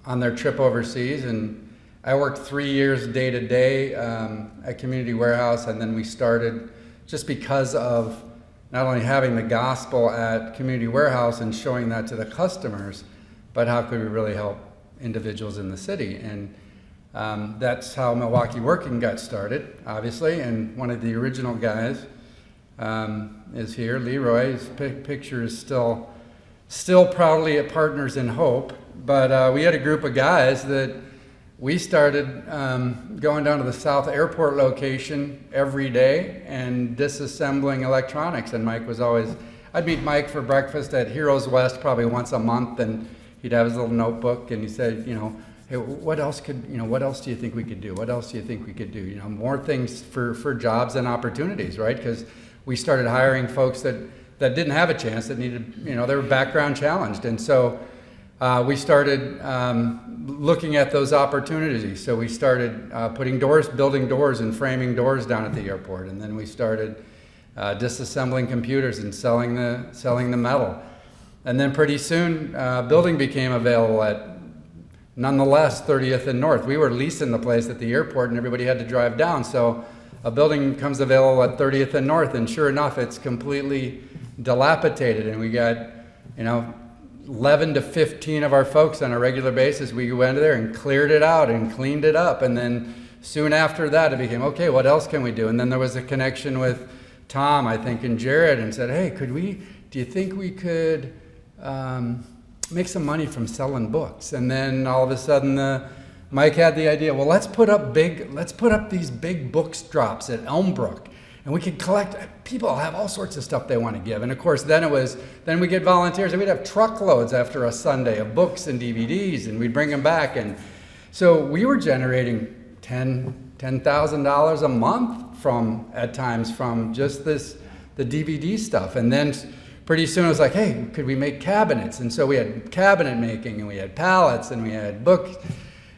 on their trip overseas, and I worked 3 years day to day at Community Warehouse, and then we started, just because of not only having the gospel at Community Warehouse and showing that to the customers, but how could we really help individuals in the city? And that's how Milwaukee Working got started, obviously, and one of the original guys is here, Leroy. His picture is still proudly at Partners in Hope, but we had a group of guys that we started going down to the South Airport location every day and disassembling electronics. And Mike was always, I'd meet Mike for breakfast at Heroes West probably once a month, and he'd have his little notebook, and he said, hey, what else do you think we could do? What else do you think we could do? More things for jobs and opportunities, right? Because we started hiring folks that didn't have a chance, that needed, they were background challenged. And so we started looking at those opportunities. So we started building doors and framing doors down at the airport. And then we started disassembling computers and selling the metal. And then pretty soon, building became available at, nonetheless, 30th and North. We were leasing the place at the airport, and everybody had to drive down. So a building comes available at 30th and North, and sure enough, it's completely dilapidated. And we got, 11 to 15 of our folks on a regular basis. We went there and cleared it out and cleaned it up. And then soon after that, it became, okay, what else can we do? And then there was a connection with Tom, I think, and Jared, and said, hey, do you think we could make some money from selling books? And then all of a sudden, Mike had the idea, well, let's put up these big books drops at Elmbrook. and we could collect, people have all sorts of stuff they want to give. And of course, then we get volunteers, and we'd have truckloads after a Sunday of books and DVDs, and we'd bring them back. And so we were generating $10,000 a month at times from just the DVD stuff. And then pretty soon it was like, hey, could we make cabinets? And so we had cabinet making, and we had pallets, and we had books.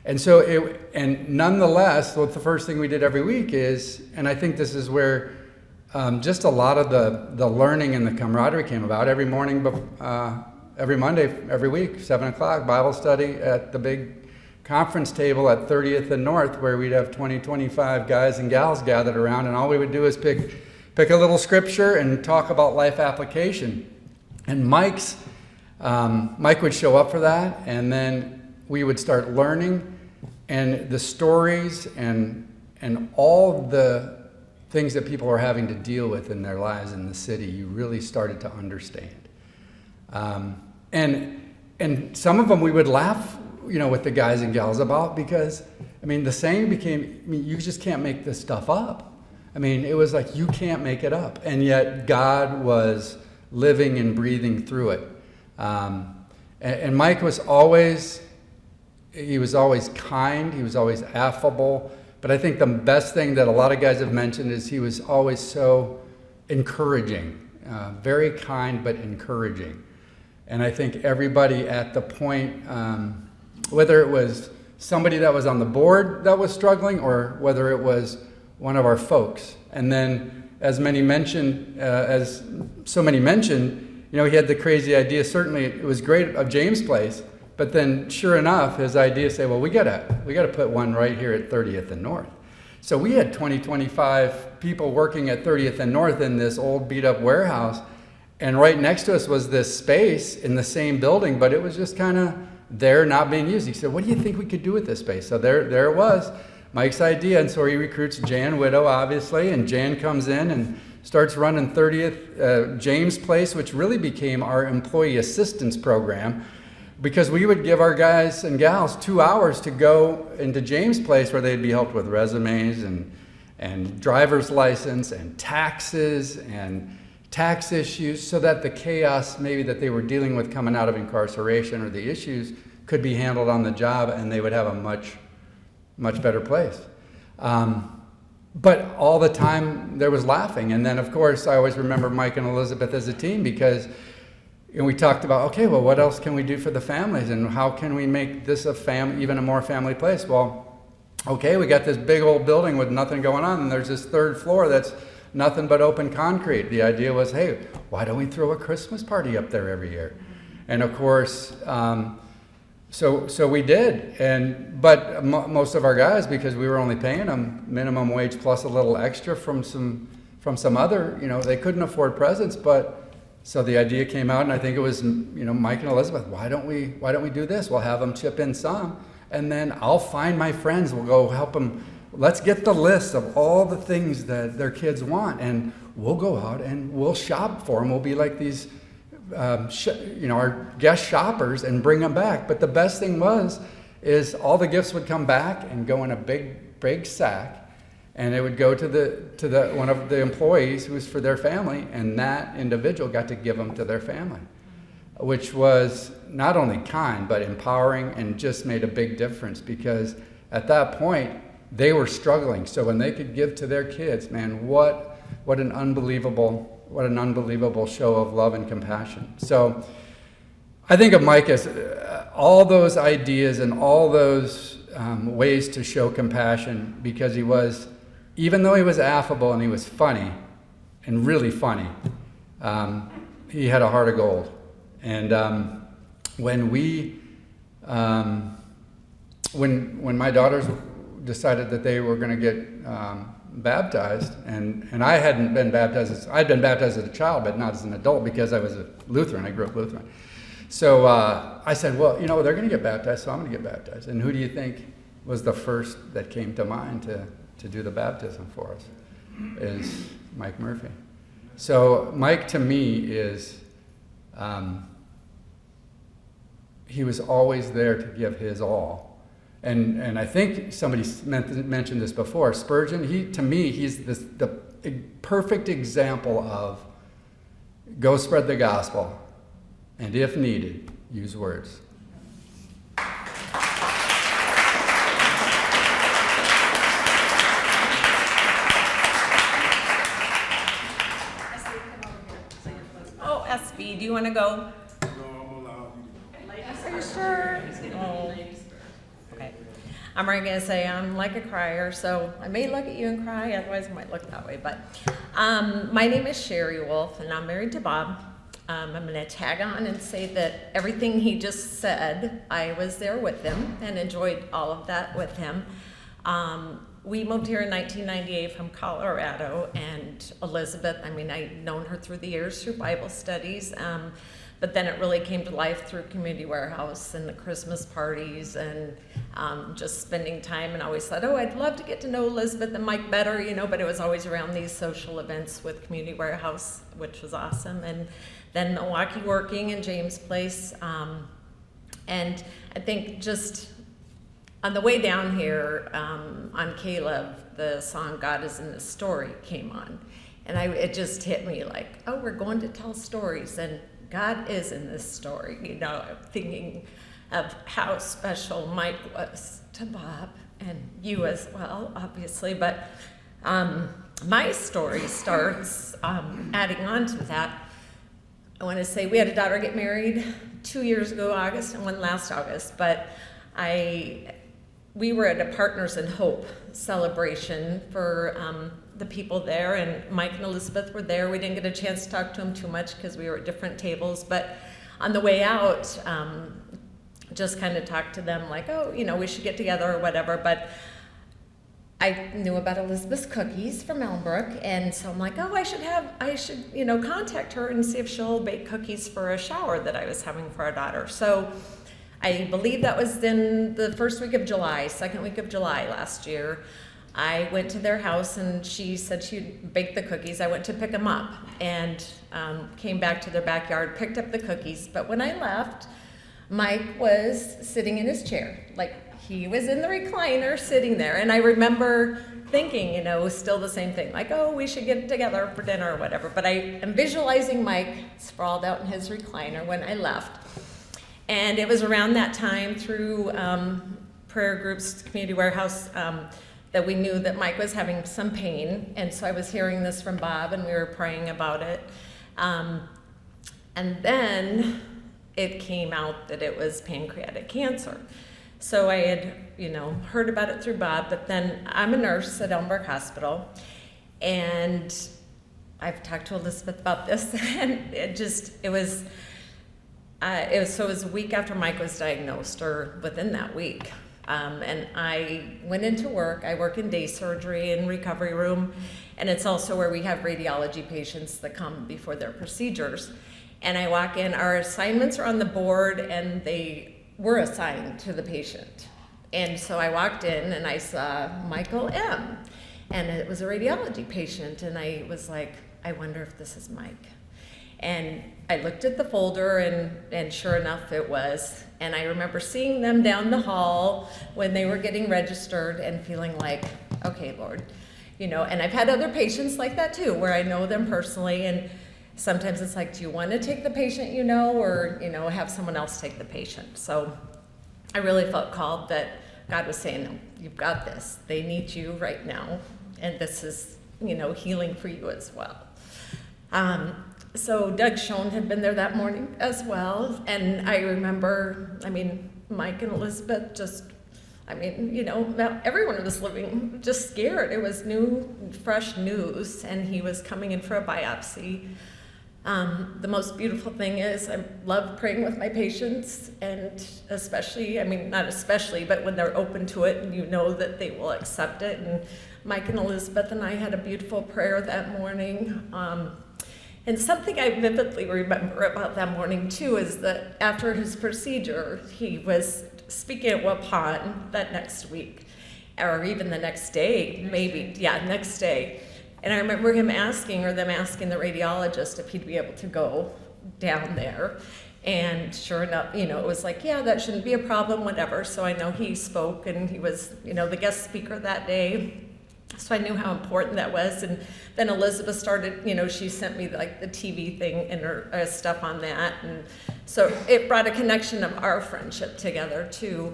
And so nonetheless, what the first thing we did every week is, and I think this is where just a lot of the learning and the camaraderie came about. Every morning, every Monday, every week, 7 o'clock, Bible study at the big conference table at 30th and North, where we'd have 20, 25 guys and gals gathered around, and all we would do is pick a little scripture and talk about life application. And Mike would show up for that, and then we would start learning, and the stories and all the things that people are having to deal with in their lives in the city, you really started to understand. And some of them we would laugh, with the guys and gals about, because, the saying became, you just can't make this stuff up. It was like, you can't make it up. And yet God was living and breathing through it. And Mike was always kind, he was always affable. But I think the best thing that a lot of guys have mentioned is he was always so encouraging, very kind but encouraging. And I think everybody at the point, whether it was somebody that was on the board that was struggling, or whether it was one of our folks. And then, as so many mentioned, he had the crazy idea. Certainly, it was great of James Place, but then, sure enough, his idea say, well, we gotta put one right here at 30th and North. So we had 25 people working at 30th and North in this old beat-up warehouse, and right next to us was this space in the same building, but it was just kind of there, not being used. He said, what do you think we could do with this space? So there it was, Mike's idea. And so he recruits Jan Widow, obviously, and Jan comes in and starts running 30th James Place, which really became our employee assistance program, because we would give our guys and gals 2 hours to go into James Place, where they'd be helped with resumes and driver's license and taxes and tax issues, so that the chaos maybe that they were dealing with coming out of incarceration, or the issues, could be handled on the job, and they would have a much better place. But all the time there was laughing. And then, of course, I always remember Mike and Elizabeth as a team, because we talked about, okay, well, what else can we do for the families, and how can we make this even a more family place? Well, okay, we got this big old building with nothing going on, and there's this third floor that's nothing but open concrete. The idea was, hey, why don't we throw a Christmas party up there every year? And of course, so we did. But most of our guys, because we were only paying them minimum wage plus a little extra from some other, they couldn't afford presents. But so the idea came out, and I think it was, Mike and Elizabeth, why don't we do this? We'll have them chip in some, and then I'll find my friends. We'll go help them. Let's get the list of all the things that their kids want, and we'll go out and we'll shop for them. We'll be like these, our guest shoppers, and bring them back. But the best thing is all the gifts would come back and go in a big sack, and it would go to the one of the employees who was for their family, and that individual got to give them to their family, which was not only kind but empowering, and just made a big difference, because at that point they were struggling. So when they could give to their kids, man, what an unbelievable show of love and compassion. So I think of Mike as all those ideas and all those ways to show compassion, because he was, even though he was affable and he was funny, and really funny, he had a heart of gold. And when my daughters decided that they were going to get baptized, and I hadn't been baptized. I'd been baptized as a child, but not as an adult, because I was a Lutheran. I grew up Lutheran. So I said, well, they're going to get baptized, so I'm going to get baptized. And who do you think was the first that came to mind to do the baptism for us? Is Mike Murphy. So Mike, to me, is he was always there to give his all. And I think somebody mentioned this before. Spurgeon, to me, he's the perfect example of go spread the gospel, and if needed, use words. Oh, SB, do you want to go? No, I'm allowed you to go. Are you sure? Oh. Okay. I'm already going to say I'm like a crier, so I may look at you and cry, otherwise I might look that way. But my name is Sherry Wolf, and I'm married to Bob. I'm going to tag on and say that everything he just said, I was there with him and enjoyed all of that with him. We moved here in 1998 from Colorado, and Elizabeth, I mean, I'd known her through the years through Bible studies, but then it really came to life through Community Warehouse and the Christmas parties and just spending time, and I always thought, oh, I'd love to get to know Elizabeth and Mike better, you know, but it was always around these social events with Community Warehouse, which was awesome, and then Milwaukee working in James Place, and I think just on the way down here, on Caleb, the song God is in the Story came on. And it just hit me like, oh, we're going to tell stories, and God is in this story. You know, thinking of how special Mike was to Bob, and you as well, obviously. But my story starts, adding on to that, I want to say we had a daughter get married 2 years ago, August, and one last August. But we were at a Partners in Hope celebration for the people there, and Mike and Elizabeth were there. We didn't get a chance to talk to them too much because we were at different tables, but on the way out, just kind of talked to them like, oh, you know, we should get together or whatever. But I knew about Elizabeth's cookies from Elmbrook, and so I'm like, oh, I should, you know, contact her and see if she'll bake cookies for a shower that I was having for our daughter. So I believe that was in the first week of July, second week of July last year. I went to their house, and she said she'd bake the cookies. I went to pick them up and came back to their backyard, picked up the cookies. But when I left, Mike was sitting in his chair. Like, he was in the recliner sitting there. And I remember thinking, you know, still the same thing, like, oh, we should get together for dinner or whatever. But I am visualizing Mike sprawled out in his recliner when I left. And it was around that time through prayer groups, Community Warehouse, that we knew that Mike was having some pain. And so I was hearing this from Bob, and we were praying about it. And then it came out that it was pancreatic cancer. So I had, you know, heard about it through Bob, but then I'm a nurse at Elmbrook Hospital, and I've talked to Elizabeth about this, and it was a week after Mike was diagnosed, or within that week. And I went into work. I work in day surgery and recovery room, and it's also where we have radiology patients that come before their procedures. And I walk in, our assignments are on the board, and they were assigned to the patient. And so I walked in and I saw Michael M. And it was a radiology patient, and I was like, I wonder if this is Mike. And I looked at the folder, and sure enough it was. And I remember seeing them down the hall when they were getting registered and feeling like, okay, Lord, you know, and I've had other patients like that too, where I know them personally, and sometimes it's like, do you want to take the patient, you know, or, you know, have someone else take the patient? So I really felt called that God was saying, no, you've got this. They need you right now, and this is, you know, healing for you as well. So Doug Schoen had been there that morning as well, and I remember, I mean, Mike and Elizabeth just, I mean, you know, everyone was living just scared. It was new, fresh news, and he was coming in for a biopsy. The most beautiful thing is I love praying with my patients, and especially, I mean, not especially, but when they're open to it and you know that they will accept it. And Mike and Elizabeth and I had a beautiful prayer that morning. And something I vividly remember about that morning too is that after his procedure, he was speaking at Waupun that next week, or even the next day, maybe, yeah, next day. And I remember him asking, or them asking the radiologist if he'd be able to go down there. And sure enough, you know, it was like, yeah, that shouldn't be a problem, whatever. So I know he spoke, and he was, you know, the guest speaker that day. So I knew how important that was. And then Elizabeth started, you know, she sent me like the TV thing and her stuff on that. And so it brought a connection of our friendship together too.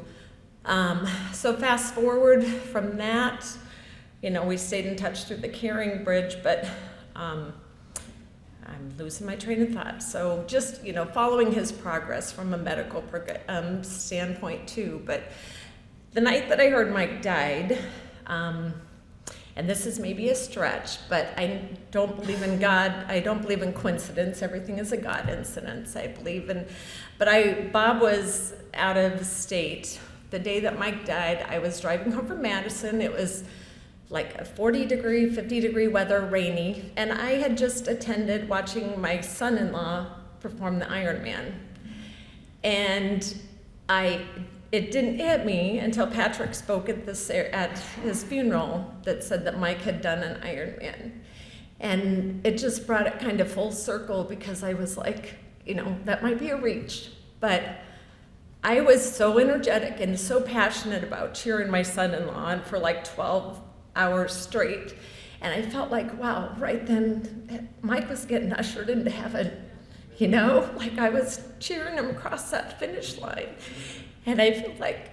So fast forward from that, you know, we stayed in touch through the Caring Bridge, but I'm losing my train of thought. So just, you know, following his progress from a medical standpoint too. But the night that I heard Mike died, and this is maybe a stretch, but I don't believe in God. I don't believe in coincidence. Everything is a God incidence. I believe in, but Bob was out of state. The day that Mike died, I was driving home from Madison. It was like a 40-degree, 50-degree weather, rainy, and I had just attended watching my son-in-law perform the Ironman. And it didn't hit me until Patrick spoke at his funeral that said that Mike had done an Ironman. And it just brought it kind of full circle, because I was like, you know, that might be a reach, but I was so energetic and so passionate about cheering my son-in-law on for like 12 hours straight. And I felt like, wow, right then, Mike was getting ushered into heaven, you know? Like I was cheering him across that finish line. And I feel like,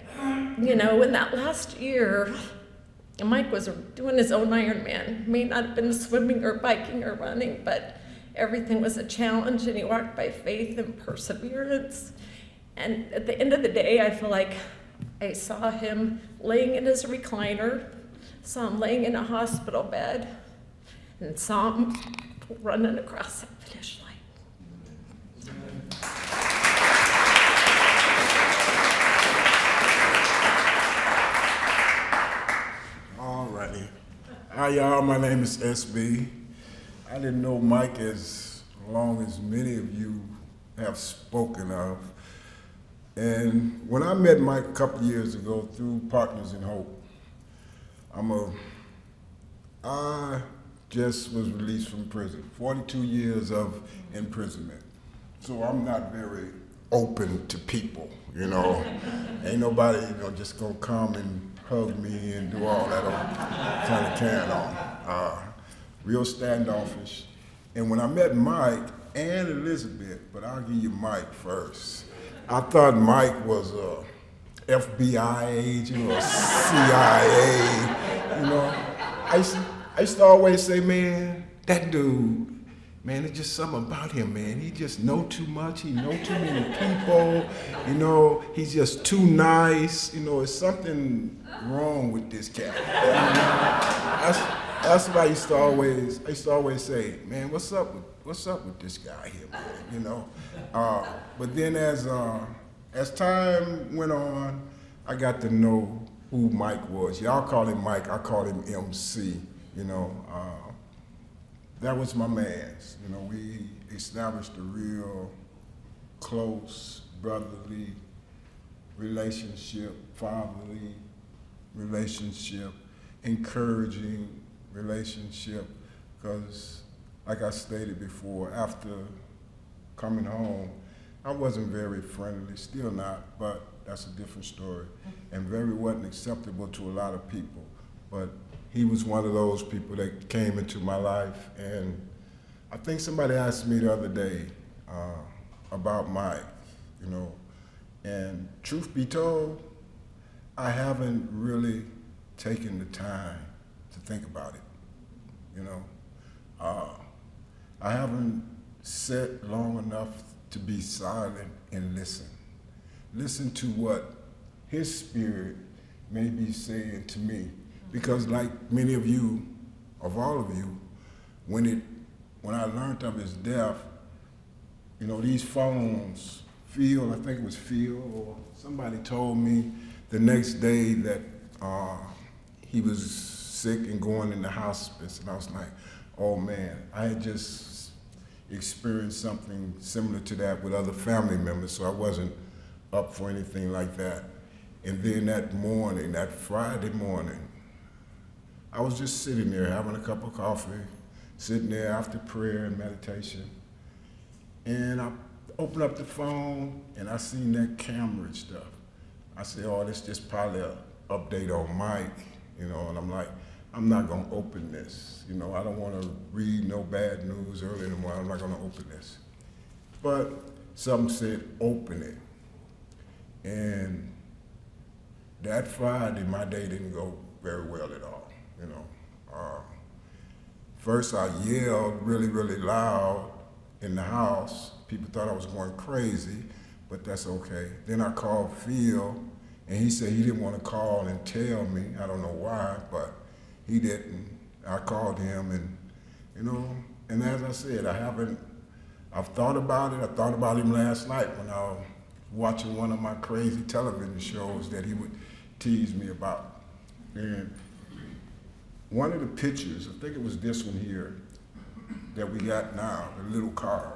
you know, in that last year, Mike was doing his own Ironman. May not have been swimming or biking or running, but everything was a challenge, and he walked by faith and perseverance. And at the end of the day, I feel like I saw him laying in his recliner, saw him laying in a hospital bed, and saw him running across that finish line. All righty. Hi, y'all. My name is SB. I didn't know Mike as long as many of you have spoken of. And when I met Mike a couple years ago through Partners in Hope, I just was released from prison, 42 years of imprisonment. So I'm not very open to people, you know. Ain't nobody, you know, just gonna come and hug me and do all that kind of carrying on. Real standoffish. And when I met Mike and Elizabeth, but I'll give you Mike first. I thought Mike was a FBI agent or CIA, you know. I used to always say, man, that dude, man, it's just something about him, man. He just know too much. He know too many people. You know, he's just too nice. You know, it's something wrong with this cat. You know? That's what I used to always say, man, what's up with this guy here, man? You know. But then as time went on, I got to know who Mike was. Y'all call him Mike, I call him MC. You know. That was my man's. You know, we established a real close brotherly relationship, fatherly relationship, encouraging relationship, because like I stated before, after coming home, I wasn't very friendly, still not, but that's a different story, and very wasn't acceptable to a lot of people. But he was one of those people that came into my life, and I think somebody asked me the other day about Mike, you know, and truth be told, I haven't really taken the time to think about it, you know. I haven't sat long enough to be silent and listen. Listen to what his spirit may be saying to me. Because like many of you, of all of you, when I learned of his death, you know, these phones, Phil, I think it was Phil, or somebody told me the next day that he was sick and going into hospice, and I was like, oh man, I had just experienced something similar to that with other family members, so I wasn't up for anything like that. And then that morning, that Friday morning, I was just sitting there having a cup of coffee, sitting there after prayer and meditation. And open up the phone and I seen that camera and stuff. I said, oh, this just probably an update on Mike, you know, and I'm like, I'm not gonna open this. You know, I don't wanna read no bad news early in the morning, I'm not gonna open this. But something said, open it. And that Friday, my day didn't go very well at all, you know. First I yelled really, really loud in the house. People thought I was going crazy, but that's okay. Then I called Phil, and he said he didn't want to call and tell me. I don't know why, but he didn't. I called him, and you know, and as I said, I've thought about it. I thought about him last night when I was watching one of my crazy television shows that he would tease me about. And one of the pictures, I think it was this one here, that we got now, the little card.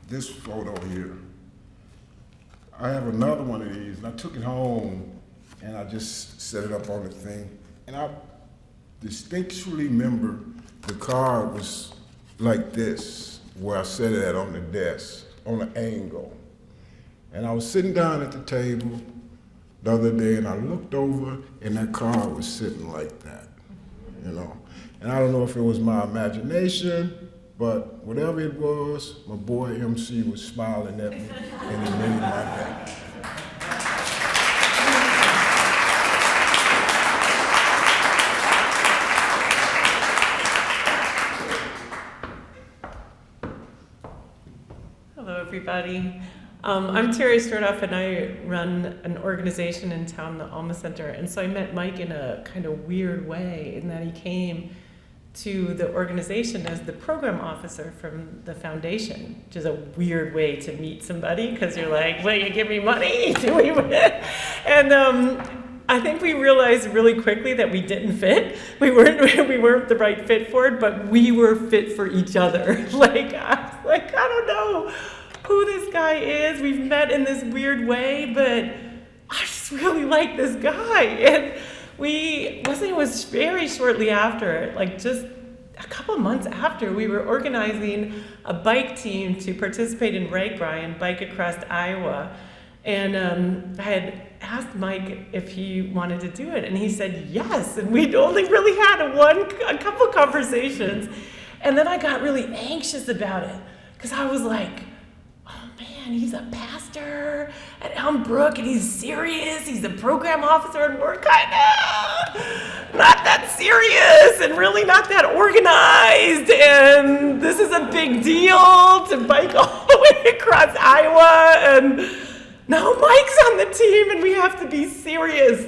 This photo here. I have another one of these, and I took it home, and I just set it up on the thing. And I distinctly remember the card was like this, where I set it at on the desk, on an angle. And I was sitting down at the table the other day, and I looked over, and that card was sitting like that, you know. And I don't know if it was my imagination, but whatever it was, my boy MC was smiling at me, and it made my day. Hello, everybody. I'm Terry Stordoff, and I run an organization in town, the Alma Center. And so I met Mike in a kind of weird way, in that he came to the organization as the program officer from the foundation, which is a weird way to meet somebody, because you're like, will you give me money? And I think we realized really quickly that we didn't fit. We weren't the right fit for it, but we were fit for each other. I don't know who this guy is. We've met in this weird way, but I just really like this guy. And it was very shortly after, just a couple of months after, we were organizing a bike team to participate in RAGBRAI, Bike Across Iowa. And I had asked Mike if he wanted to do it, and he said yes. And we'd only really had a couple conversations. And then I got really anxious about it, because I was like, oh man, he's a pastor at Elmbrook, and he's serious. He's a program officer, and we're kind of not that serious and really not that organized. And this is a big deal to bike all the way across Iowa. And now Mike's on the team, and we have to be serious.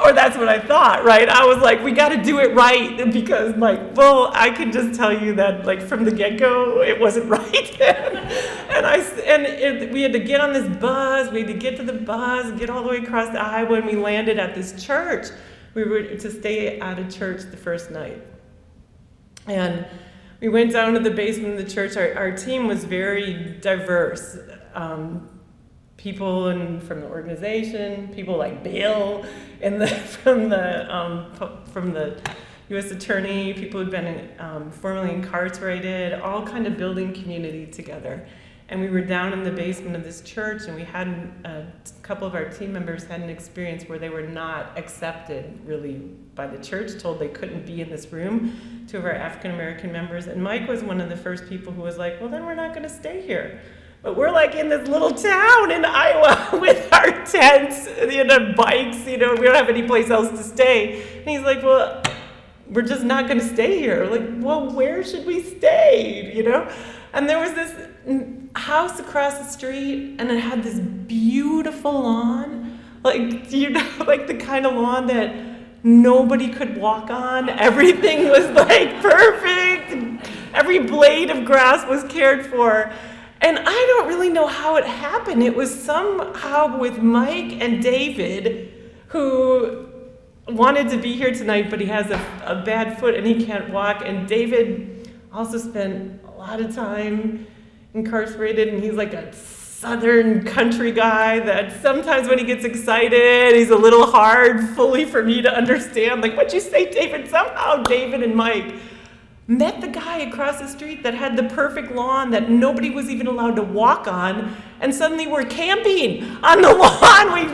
Or that's what I thought, right? I was like, we got to do it right, because Mike, well, I can just tell you that, from the get-go, it wasn't right. And we had to get on this bus. We had to get to the bus, get all the way across Iowa, and we landed at this church. We were to stay at a church the first night. And we went down to the basement of the church. Our team was very diverse. People from the organization, people like Bill, from the U.S. Attorney, people who'd been formerly incarcerated, all kind of building community together. And we were down in the basement of this church, and we had a couple of our team members had an experience where they were not accepted really by the church, told they couldn't be in this room, 2 of our African American members. And Mike was one of the first people who was like, well, then we're not going to stay here. But we're in this little town in Iowa with our tents and our bikes, we don't have any place else to stay. And he's like, well, we're just not going to stay here. Well, where should we stay, And there was this house across the street, and it had this beautiful lawn, the kind of lawn that nobody could walk on. Everything was perfect. Every blade of grass was cared for. And I don't really know how it happened. It was somehow with Mike and David, who wanted to be here tonight, but he has a bad foot and he can't walk. And David also spent a lot of time incarcerated, and he's like a southern country guy that sometimes when he gets excited, he's a little hard fully for me to understand. What'd you say, David? Somehow David and Mike met the guy across the street that had the perfect lawn that nobody was even allowed to walk on, and suddenly we're camping on the lawn. We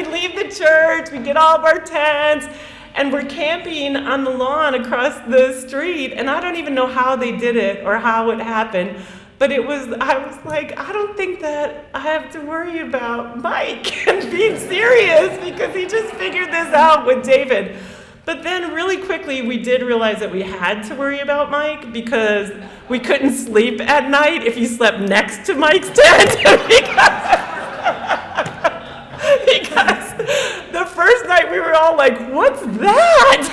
leave the church, we get all of our tents, and we're camping on the lawn across the street, and I don't even know how they did it or how it happened, but I was like, I don't think that I have to worry about Mike and being serious, because he just figured this out with David. But then really quickly we did realize that we had to worry about Mike, because we couldn't sleep at night if you slept next to Mike's tent. because the first night we were all like, what's that?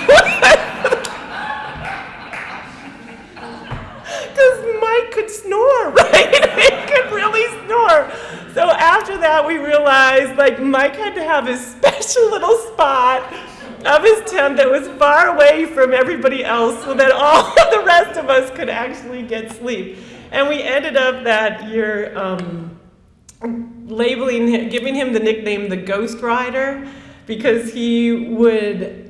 Because Mike could snore, right? He could really snore. So after that we realized like Mike had to have his special little spot of his tent that was far away from everybody else so that all of the rest of us could actually get sleep. And we ended up that year giving him the nickname the Ghost Rider, because we'd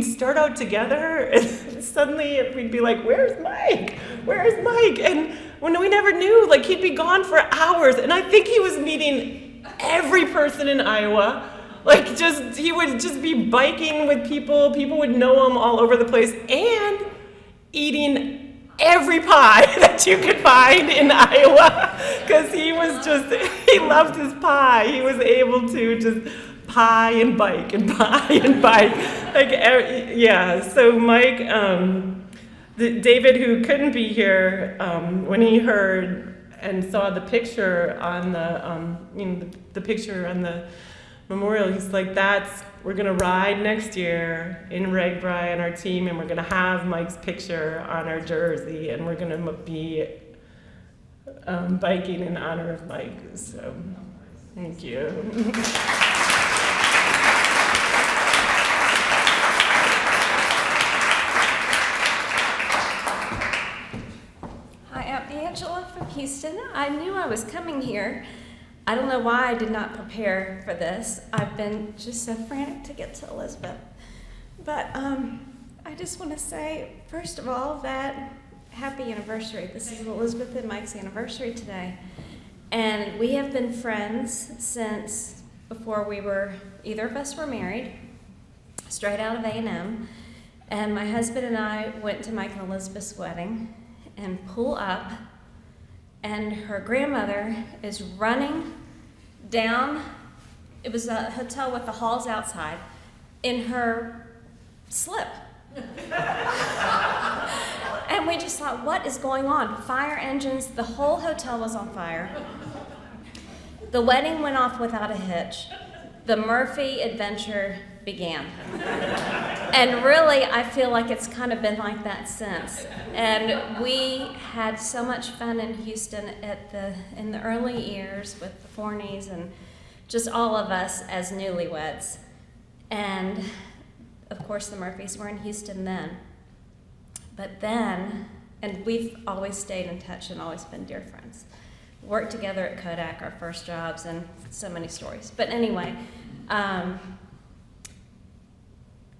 start out together and suddenly we'd be like, where's Mike? Where's Mike? And when we never knew, like he'd be gone for hours. And I think he was meeting every person in Iowa. He would just be biking with people would know him all over the place, and eating every pie that you could find in Iowa, because he loved his pie. He was able to just pie and bike and pie and bike. So Mike, David, who couldn't be here, when he heard and saw the picture on the picture on the memorial, he's like, we're gonna ride next year in RAGBRAI on our team, and we're gonna have Mike's picture on our jersey, and we're gonna be biking in honor of Mike. So, thank you. Hi, I'm Angela from Houston. I knew I was coming here. I don't know why I did not prepare for this. I've been just so frantic to get to Elizabeth. But I just want to say, first of all, that happy anniversary. This is Elizabeth and Mike's anniversary today. And we have been friends since before either of us were married, straight out of A&M. And my husband and I went to Mike and Elizabeth's wedding and pull up, and her grandmother is running down, it was a hotel with the halls outside, in her slip. And we just thought, what is going on? Fire engines, the whole hotel was on fire. The wedding went off without a hitch. The Murphy adventure began. And really, I feel like it's kind of been like that since. And we had so much fun in Houston in the early years with the Forneys and just all of us as newlyweds. And of course, the Murphys were in Houston then. But then, and we've always stayed in touch and always been dear friends. Worked together at Kodak, our first jobs, and so many stories. But anyway,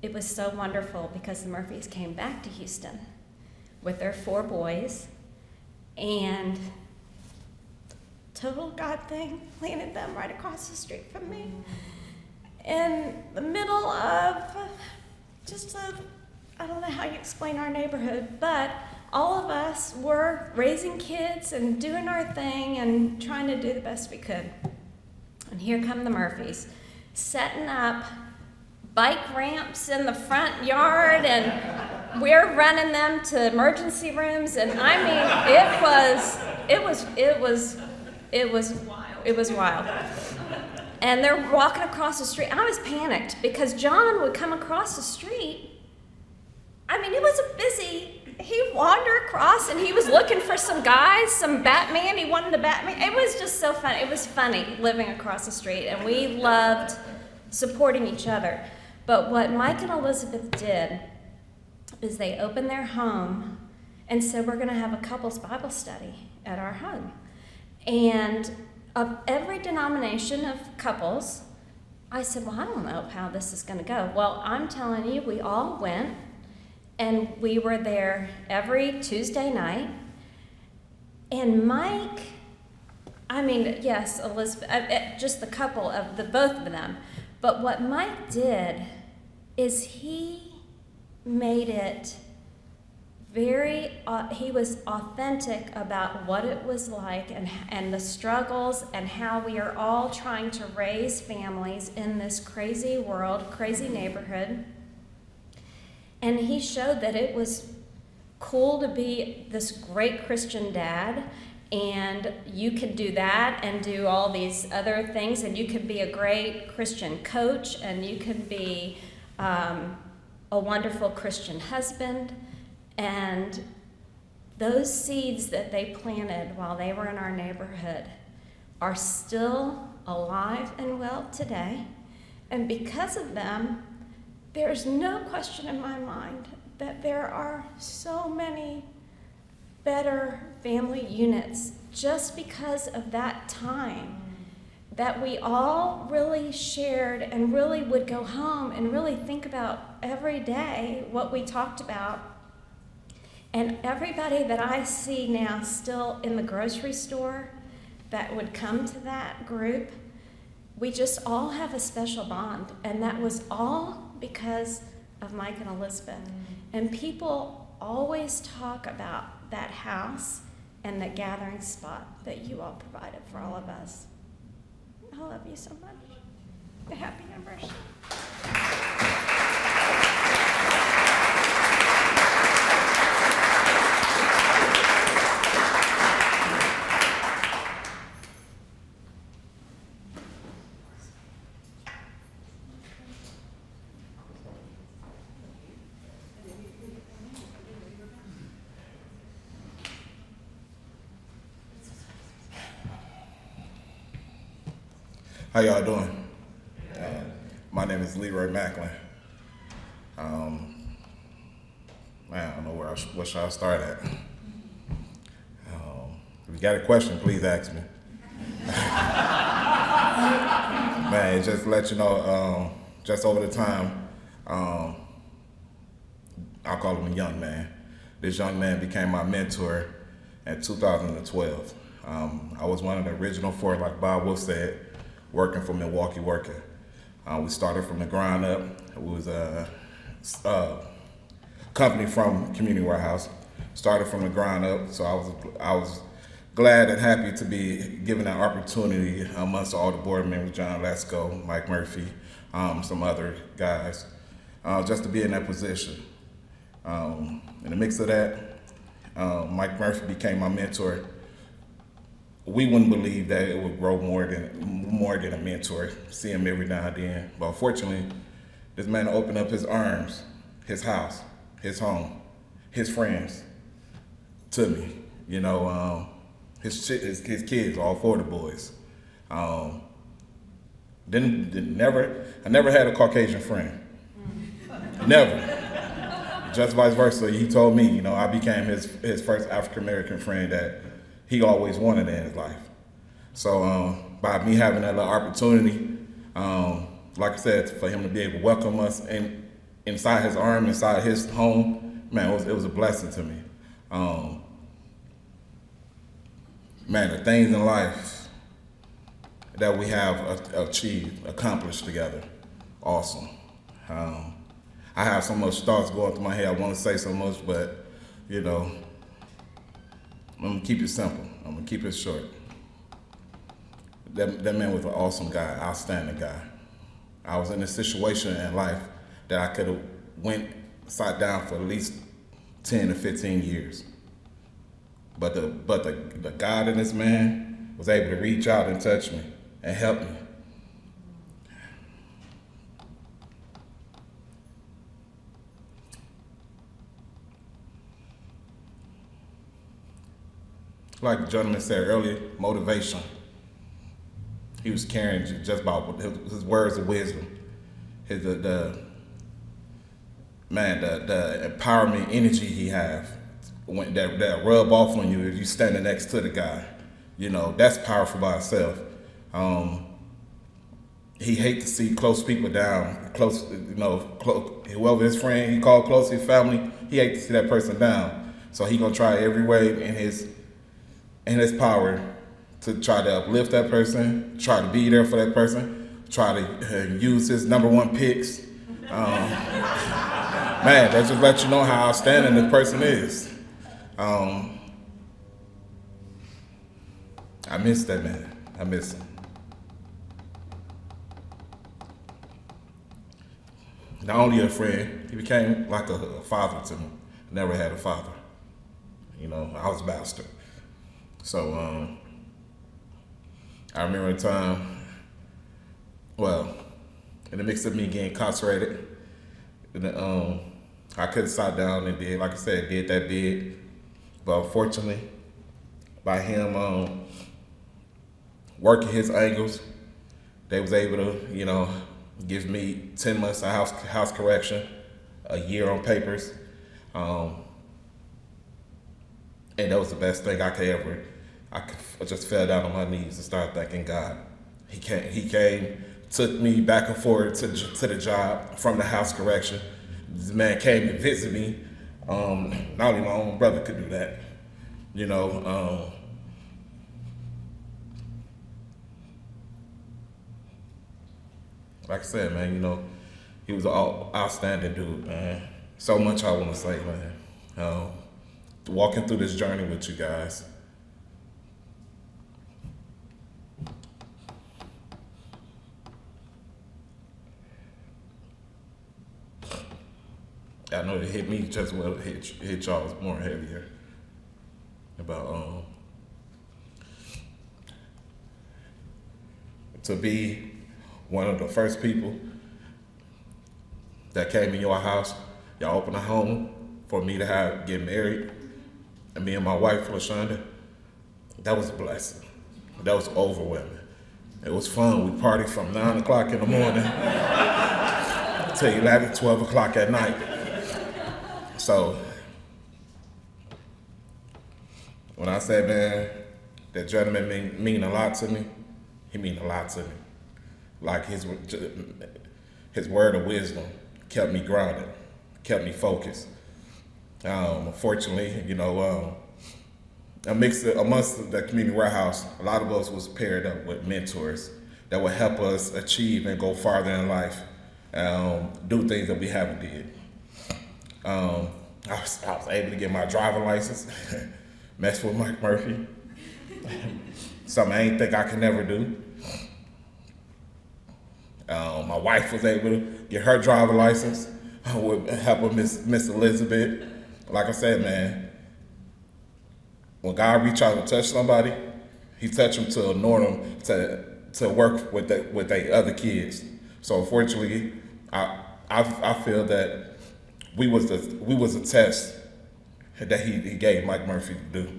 it was so wonderful because the Murphys came back to Houston with their 4 boys, and total God thing landed them right across the street from me in the middle of I don't know how you explain our neighborhood, but all of us were raising kids and doing our thing and trying to do the best we could. And here come the Murphys, setting up bike ramps in the front yard, and we're running them to emergency rooms, and I mean, it was wild. And they're walking across the street. I was panicked because John would come across the street. I mean, it was he wandered across and he was looking for some guys, some Batman. He wanted a Batman. It was just so fun. It was funny living across the street, and we loved supporting each other. But what Mike and Elizabeth did is they opened their home and said, we're going to have a couples Bible study at our home. And of every denomination of couples, I said, well, I don't know how this is going to go. Well, I'm telling you, we all went, And we were there every Tuesday night. And Mike, I mean, yes, Elizabeth, just the couple of both of them. But what Mike did is he made it he was authentic about what it was like and the struggles and how we are all trying to raise families in this crazy world, crazy neighborhood. And he showed that it was cool to be this great Christian dad, and you could do that and do all these other things, and you could be a great Christian coach, and you could be a wonderful Christian husband. And those seeds that they planted while they were in our neighborhood are still alive and well today. And because of them, there's no question in my mind that there are so many better family units just because of that time that we all really shared and really would go home and really think about every day what we talked about. And everybody that I see now still in the grocery store that would come to that group, we just all have a special bond. And that was all because of Mike and Elizabeth. And people always talk about that house and the gathering spot that you all provided for all of us. I love you so much. Happy anniversary. How y'all doing? My name is Leroy Macklin. Man, I don't know where should I start at. If you got a question, please ask me. Man, just to let you know, just over the time, I'll call him a young man. This young man became my mentor in 2012. I was one of the original four, like Bob Wolf said, working for Milwaukee Working. We started from the ground up. It was a company from Community Warehouse. Started from the ground up, so I was glad and happy to be given that opportunity amongst all the board members, John Lesko, Mike Murphy, some other guys, just to be in that position. In the mix of that, Mike Murphy became my mentor. We wouldn't believe that it would grow more than a mentor, see him every now and then. But fortunately, this man opened up his arms, his house, his home, his friends to me. You know, his kids, all four of the boys. I never had a Caucasian friend. Never. Just vice versa. He told me, you know, I became his first African American friend that he always wanted in his life. So by me having that little opportunity, like I said, for him to be able to welcome us inside his arm, inside his home, man, it was a blessing to me. Man, the things in life that we have accomplished together, awesome. I have so much thoughts going through my head. I want to say so much, but you know, I'm gonna keep it simple. I'm gonna keep it short. That man was an awesome guy, outstanding guy. I was in a situation in life that I could have sat down for at least 10 to 15 years. But the God in this man was able to reach out and touch me and help me. Like the gentleman said earlier, motivation. He was carrying just about his words of wisdom, the empowerment energy he have, that rub off on you if you standing next to the guy. You know, that's powerful by itself. he hate to see close people down, whoever his friend he called close, his family, he hate to see that person down. So he gonna try every way in his power to try to uplift that person, try to be there for that person, try to use his #1 picks. Man, that just lets you know how outstanding the person is. I miss that man. I miss him. Not only a friend, he became like a father to me. Never had a father. I was a bastard. So I remember a time, in the mix of me getting incarcerated, I could have sat down and did that bid. But unfortunately, by him working his angles, they was able to, give me 10 months of house correction, a year on papers. And that was the best thing I just fell down on my knees and started thanking God. He came, took me back and forth to the job from the house correction. This man came to visit me. Not only my own brother could do that, like I said, man, he was an outstanding dude, man. So much I want to say, man. Walking through this journey with you guys. I know it hit me just well, hit y'all was more heavier. About to be one of the first people that came in your house, y'all opened a home for me to get married, and me and my wife, LaShonda, that was a blessing. That was overwhelming. It was fun. We partied from 9 o'clock in the morning till 11, 12 o'clock at night. So, when I say, man, that gentleman mean a lot to me, he mean a lot to me. Like his word of wisdom kept me grounded, kept me focused. Unfortunately, amongst the community warehouse, a lot of us was paired up with mentors that would help us achieve and go farther in life, do things that we haven't did. I was able to get my driver's license, mess with Mike Murphy, something I ain't think I could never do. My wife was able to get her driver's license with help of Miss Elizabeth. Like I said, man, when God reach out and touch somebody, he touch them to anoint them to work with their other kids. So unfortunately, I feel that we was a test that he gave Mike Murphy to do,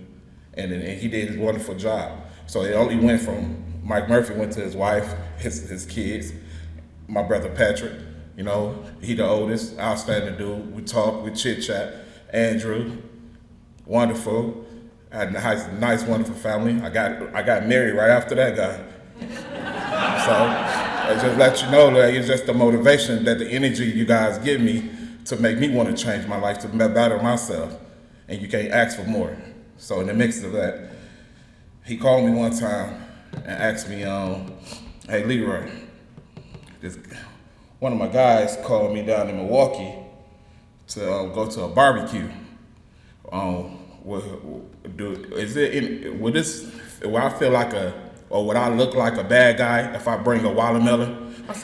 and he did his wonderful job. So it only went from Mike Murphy went to his wife, his kids, my brother Patrick. He the oldest, outstanding dude. We talk, we chit chat. Andrew, wonderful. I had a nice, wonderful family. I got married right after that guy. So I just let you know that it's just the motivation, that the energy you guys give me to make me want to change my life, to better myself. And you can't ask for more. So in the mix of that, he called me one time and asked me, hey Leroy, one of my guys called me down in Milwaukee to go to a barbecue. Would I feel like would I look like a bad guy if I bring a watermelon? I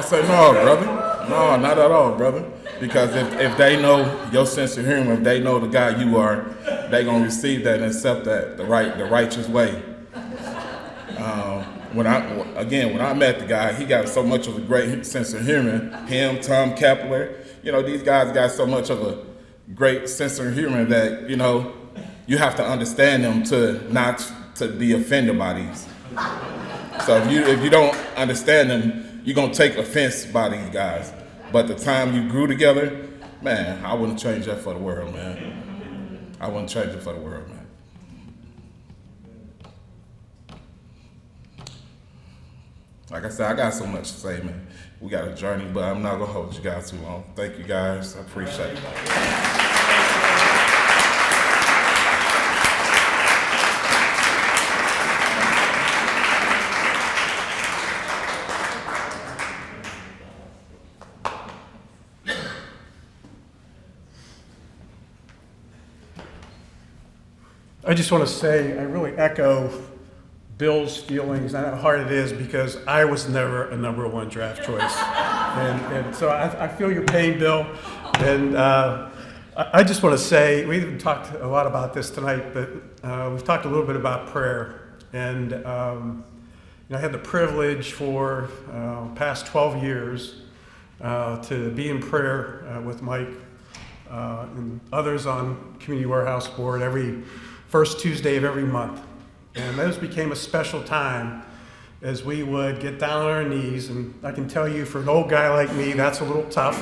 said, no, brother. No, not at all, brother. Because if they know your sense of humor, if they know the guy you are, they gonna receive that and accept that the righteous way. When I met the guy, he got so much of a great sense of humor. Him, Tom Kepler, these guys got so much of a great sense of humor that you have to understand them to not to be offended by these. So if you don't understand them, you're gonna take offense by these guys. But the time you grew together, man, I wouldn't change that for the world, man. I wouldn't change it for the world, man. Like I said, I got so much to say, man. We got a journey, but I'm not gonna hold you guys too long. Thank you guys, I appreciate it. I just want to say, I really echo Bill's feelings. I know how hard it is because I was never a number one draft choice. And so I feel your pain, Bill. And I just want to say, we haven't talked a lot about this tonight, but we've talked a little bit about prayer. And I had the privilege for past 12 years to be in prayer with Mike and others on Community Warehouse Board every first Tuesday of every month. And those became a special time as we would get down on our knees. And I can tell you, for an old guy like me, that's a little tough,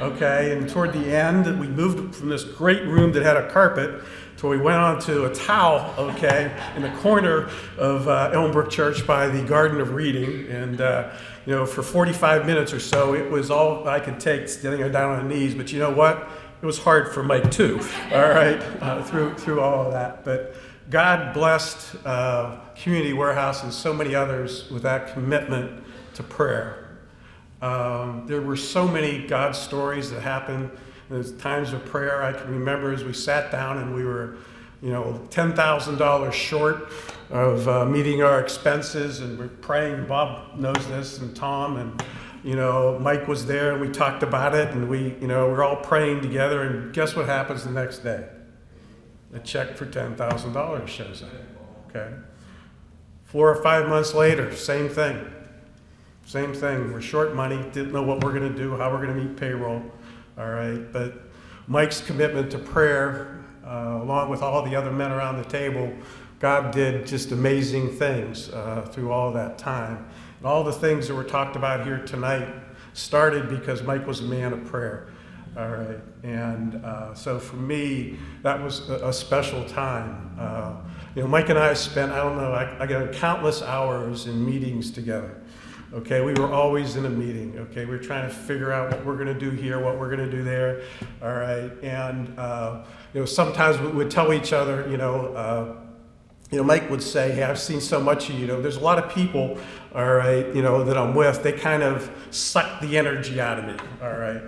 okay? And toward the end, we moved from this great room that had a carpet to we went on to a towel, okay, in the corner of Elmbrook Church by the Garden of Reading. And, for 45 minutes or so, it was all I could take, getting down on the knees. But you know what? It was hard for Mike too, all right, through all of that. But God blessed Community Warehouse and so many others with that commitment to prayer. There were so many God stories that happened. There's times of prayer I can remember as we sat down and we were, $10,000 short of meeting our expenses, and we're praying. Bob knows this, and Tom, and Mike was there, and we talked about it, and we're all praying together, and guess what happens the next day? A check for $10,000 shows up, okay? 4 or 5 months later, same thing. We're short money, didn't know what we're gonna do, how we're gonna meet payroll, all right? But Mike's commitment to prayer, along with all the other men around the table, God did just amazing things through all that time. And all the things that were talked about here tonight started because Mike was a man of prayer. All right, and so for me, that was a special time. Mike and I spent, I got countless hours in meetings together. Okay, we were always in a meeting. Okay, we were trying to figure out what we're going to do here, what we're going to do there. All right, and sometimes we would tell each other, Mike would say, "Hey, I've seen so much of you. There's a lot of people, all right, that I'm with. They kind of suck the energy out of me, all right."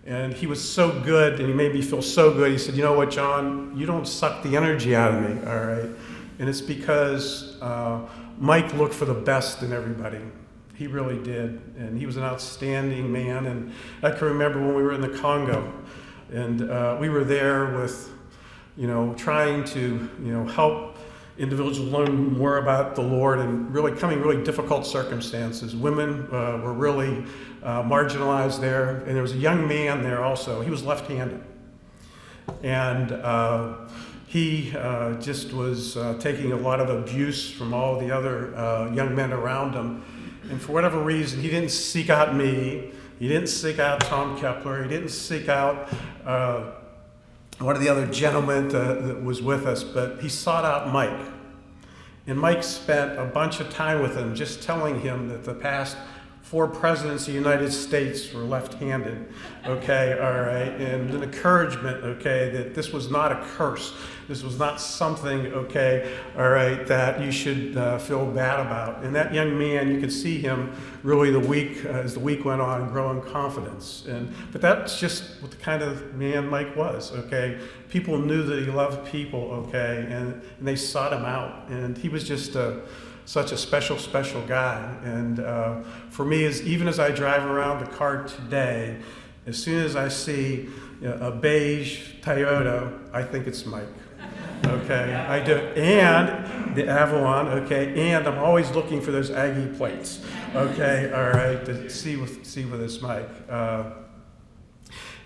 And he was so good, and he made me feel so good. He said, "You know what, John? You don't suck the energy out of me, all right?" And it's because Mike looked for the best in everybody. He really did, and he was an outstanding man. And I can remember when we were in the Congo, and we were there with, trying to, help individuals learn more about the Lord, and really coming really difficult circumstances. Women were really marginalized there, and there was a young man there also. He was left-handed, and he just was taking a lot of abuse from all the other young men around him. And for whatever reason, he didn't seek out me. He didn't seek out Tom Kepler. He didn't seek out one of the other gentlemen that was with us, but he sought out Mike. And Mike spent a bunch of time with him, just telling him that the past 4 presidents of the United States were left-handed, okay, all right, and an encouragement, okay, that this was not a curse. This was not something, okay, all right, that you should feel bad about. And that young man, you could see him really as the week went on, grow in confidence. But that's just what the kind of man Mike was, okay. People knew that he loved people, okay, and they sought him out. And he was just such a special, special guy. And for me, even as I drive around the car today, as soon as I see a beige Toyota, I think it's Mike. Okay, I do, and the Avalon. Okay, and I'm always looking for those Aggie plates. Okay, all right, to see with this Mike.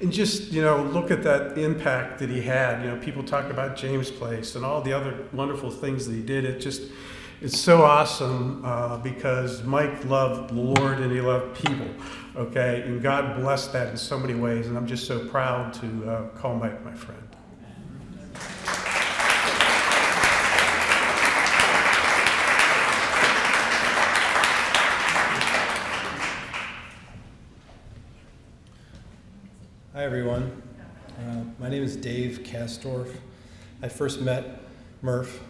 And just, look at that impact that he had. People talk about James Place and all the other wonderful things that he did. it's so awesome because Mike loved the Lord and he loved people, okay? And God blessed that in so many ways, and I'm just so proud to call Mike my friend. Hi, everyone. My name is Dave Kastorf. I first met Murph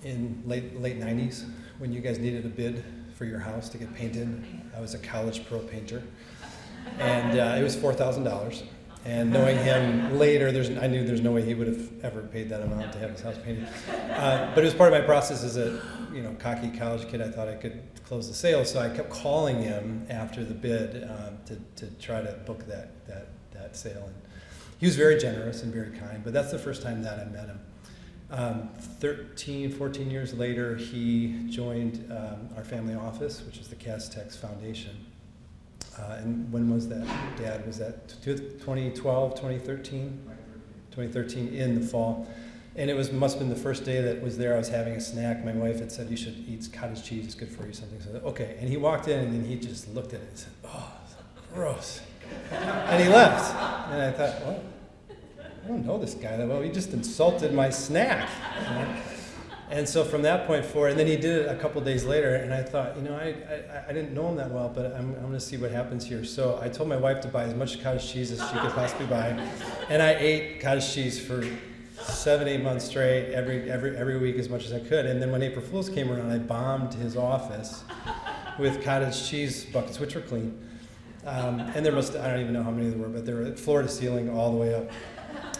in late 90s when you guys needed a bid for your house to get painted. I was a college pro painter, and it was $4,000. And knowing him later, I knew there's no way he would have ever paid that amount to have his house painted. But it was part of my process as a cocky college kid. I thought I could close the sale, so I kept calling him after the bid to try to book that sale. And he was very generous and very kind, but that's the first time that I met him. 14 years later, he joined our family office, which is the Castex Foundation. And when was that, Dad? Was that 2012, 2013? 2013 in the fall. And it must have been the first day that was there. I was having a snack. My wife had said, you should eat cottage cheese. It's good for you, something. So I said, okay. And he walked in and then he just looked at it and said, oh, gross. And he left. And I thought, well, I don't know this guy that well. He just insulted my snack. And so from that point forward, and then he did it a couple days later, and I thought, I didn't know him that well, but I'm going to see what happens here. So I told my wife to buy as much cottage cheese as she could possibly buy, and I ate cottage cheese for 7-8 months straight, every week as much as I could. And then when April Fool's came around, I bombed his office with cottage cheese buckets, which were clean. And I don't even know how many there were, but they were floor to ceiling all the way up.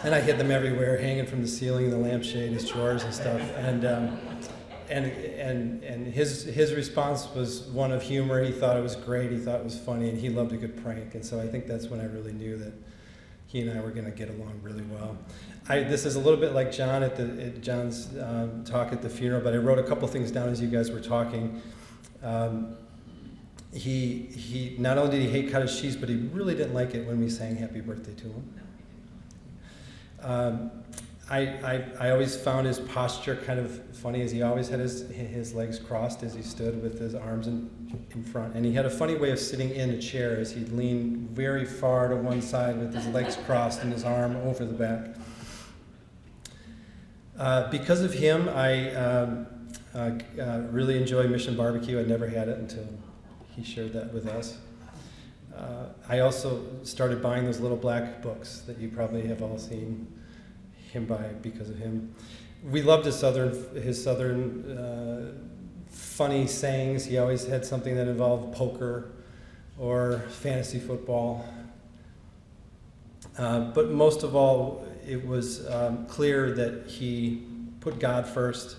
And I hid them everywhere, hanging from the ceiling, the lampshade, his drawers and stuff. And his response was one of humor. He thought it was great. He thought it was funny, and he loved a good prank. And so I think that's when I really knew that he and I were going to get along really well. This is a little bit like John at John's talk at the funeral, but I wrote a couple things down as you guys were talking. He not only did he hate cottage cheese, but he really didn't like it when we sang Happy Birthday to him. I always found his posture kind of funny, as he always had his legs crossed as he stood with his arms in front. And he had a funny way of sitting in a chair as he'd lean very far to one side with his legs crossed and his arm over the back. Because of him, I really enjoy Mission Barbecue. I'd never had it until he shared that with us. I also started buying those little black books that you probably have all seen him buy because of him. We loved his southern funny sayings. He always had something that involved poker or fantasy football. But most of all, it was clear that he put God first,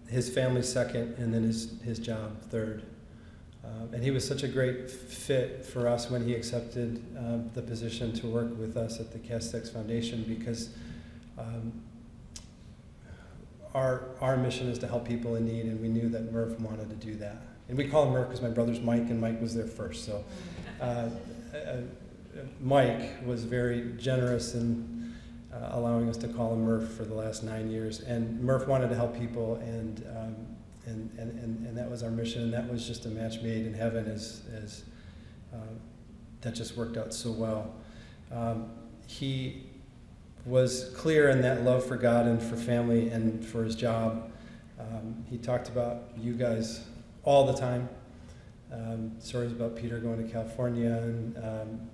his family second, and then his job third. And he was such a great fit for us when he accepted the position to work with us at the Castex Foundation, because our mission is to help people in need, and we knew that Murph wanted to do that. And we call him Murph because my brother's Mike, and Mike was there first. So Mike was very generous in allowing us to call him Murph for the last 9 years. And Murph wanted to help people, and that was our mission, and that was just a match made in heaven, as that just worked out so well. He was clear in that love for God and for family and for his job. He talked about you guys all the time. Stories about Peter going to California, and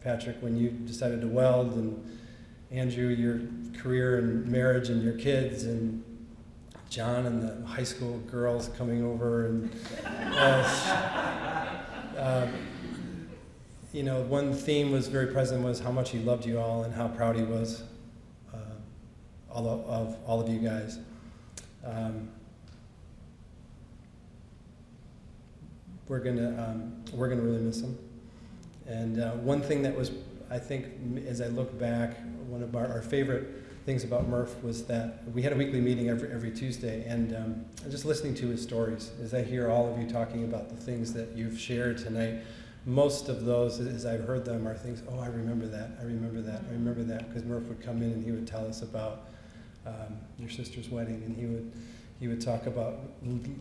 Patrick, when you decided to weld, and Andrew, your career and marriage and your kids, and John and the high school girls coming over, and one theme was very present, was how much he loved you all and how proud he was of all of you guys. We're gonna really miss him. And one thing that was, I think, as I look back, one of our favorite things about Murph was that we had a weekly meeting every Tuesday, and just listening to his stories, as I hear all of you talking about the things that you've shared tonight, most of those, as I've heard them, are things, oh, I remember that, because Murph would come in and he would tell us about your sister's wedding, and he would talk about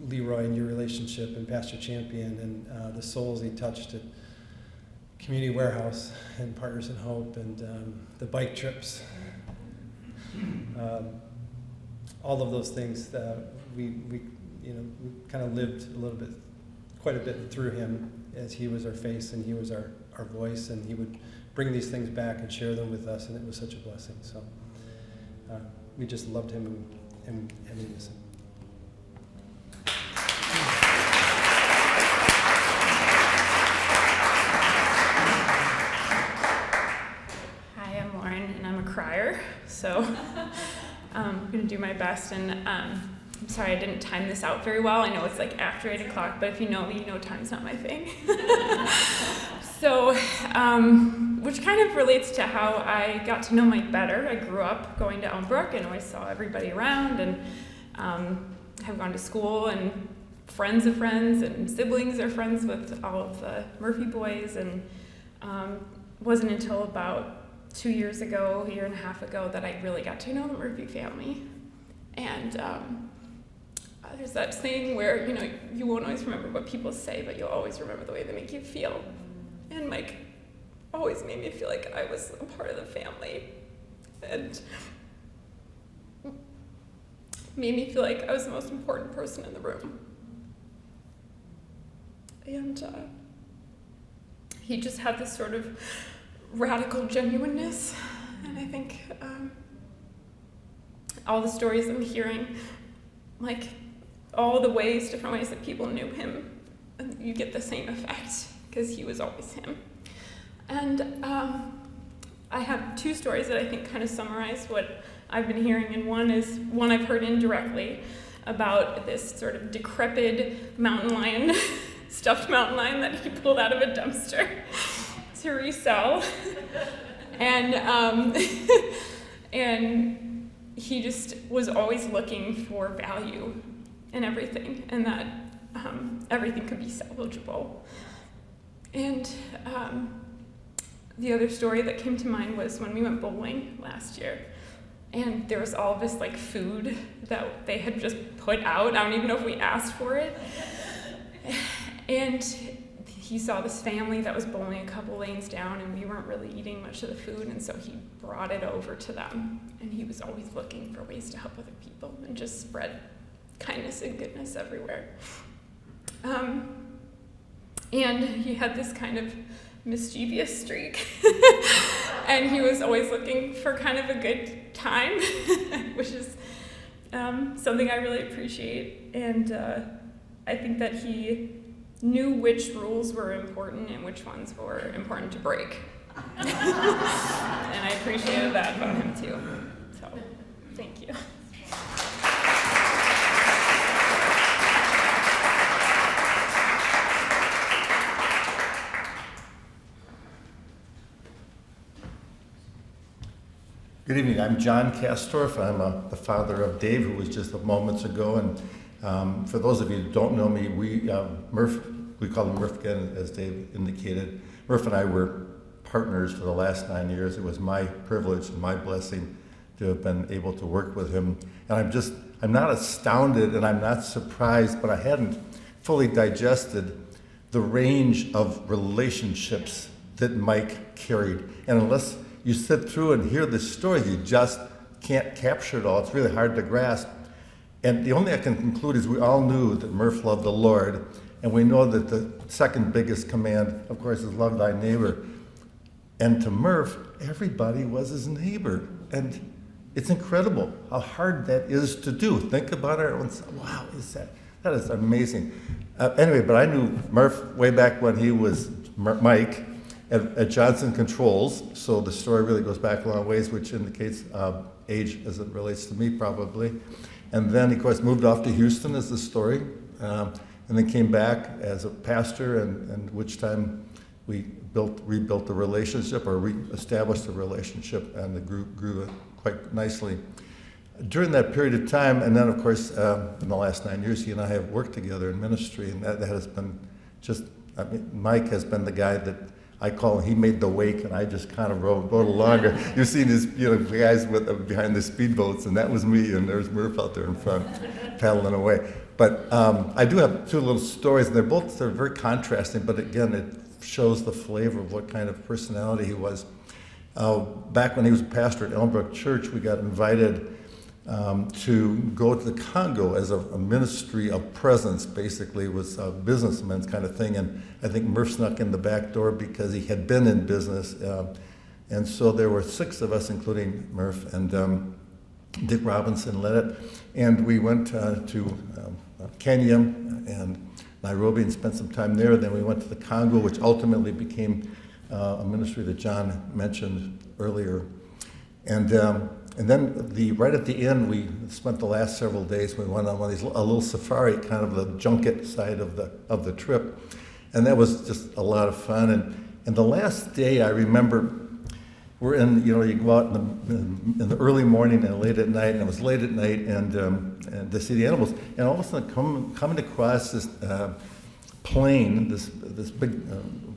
Leroy and your relationship and Pastor Champion and the souls he touched at Community Warehouse and Partners in Hope and the bike trips. All of those things we kind of lived quite a bit through him, as he was our face and he was our voice, and he would bring these things back and share them with us, and it was such a blessing. So we just loved him and we miss him. Hi, I'm Lauren, and I'm a crier, so I'm going to do my best. And I'm sorry I didn't time this out very well. I know it's like after 8 o'clock, but if you know me, you know time's not my thing. So, which kind of relates to how I got to know Mike better. I grew up going to Elmbrook and always saw everybody around, and have gone to school, and friends of friends and siblings are friends with all of the Murphy boys, and wasn't until about 2 years ago, a year and a half ago, that I really got to know the Murphy family. And there's that saying where, you won't always remember what people say, but you'll always remember the way they make you feel. And Mike always made me feel like I was a part of the family, and made me feel like I was the most important person in the room. And he just had this sort of radical genuineness, and I think all the stories I'm hearing, like all the different ways that people knew him, you get the same effect, because he was always him. And I have two stories that I think kind of summarize what I've been hearing, and one is one I've heard indirectly about this sort of decrepit mountain lion, stuffed mountain lion that he pulled out of a dumpster to resell. And and he just was always looking for value in everything, and that everything could be salvageable. And the other story that came to mind was when we went bowling last year, and there was all this food that they had just put out. I don't even know if we asked for it. And he saw this family that was bowling a couple lanes down, and we weren't really eating much of the food, and so he brought it over to them. And he was always looking for ways to help other people and just spread kindness and goodness everywhere. And he had this kind of mischievous streak, and he was always looking for kind of a good time, which is something I really appreciate. And I think that he knew which rules were important and which ones were important to break. And I appreciated that about him too. So, thank you. Good evening. I'm John Kastorf. I'm the father of Dave, who was just moments ago. And for those of you who don't know me, we call him Murph again, as Dave indicated. Murph and I were partners for the last 9 years. It was my privilege and my blessing to have been able to work with him. And I'm not astounded and I'm not surprised, but I hadn't fully digested the range of relationships that Mike carried. And unless you sit through and hear the story, you just can't capture it all. It's really hard to grasp. And the only thing I can conclude is we all knew that Murph loved the Lord, and we know that the second biggest command, of course, is love thy neighbor. And to Murph, everybody was his neighbor. And it's incredible how hard that is to do. Think about it and say, wow, that is amazing. Anyway, but I knew Murph way back when he was Mike at Johnson Controls, so the story really goes back a long ways, which indicates age as it relates to me probably. And then, of course, moved off to Houston is the story, and then came back as a pastor, and which time we rebuilt the relationship, or reestablished the relationship, and the group grew quite nicely. During that period of time, and then, of course, in the last 9 years, he and I have worked together in ministry, and that has been just, Mike has been the guy that I call him, he made the wake, and I just kind of rode along. You've seen his, guys behind the speedboats, and that was me, and there's Murph out there in front, paddling away. But I do have two little stories, and they're very contrasting, but again, it shows the flavor of what kind of personality he was. Back when he was a pastor at Elmbrook Church, we got invited to go to the Congo as a ministry of presence. Basically, it was a businessman's kind of thing, and I think Murph snuck in the back door because he had been in business. And so there were 6 of us, including Murph and Dick Robinson led it, and we went to Kenya and Nairobi and spent some time there. Then we went to the Congo, which ultimately became a ministry that John mentioned earlier. And then right at the end, we spent the last several days, we went on one of these, a little safari, kind of the junket side of the trip. And that was just a lot of fun. And the last day, I remember, we're in, you go out in the early morning and late at night, and it was late at night, and to see the animals. And all of a sudden, coming across this plain, this big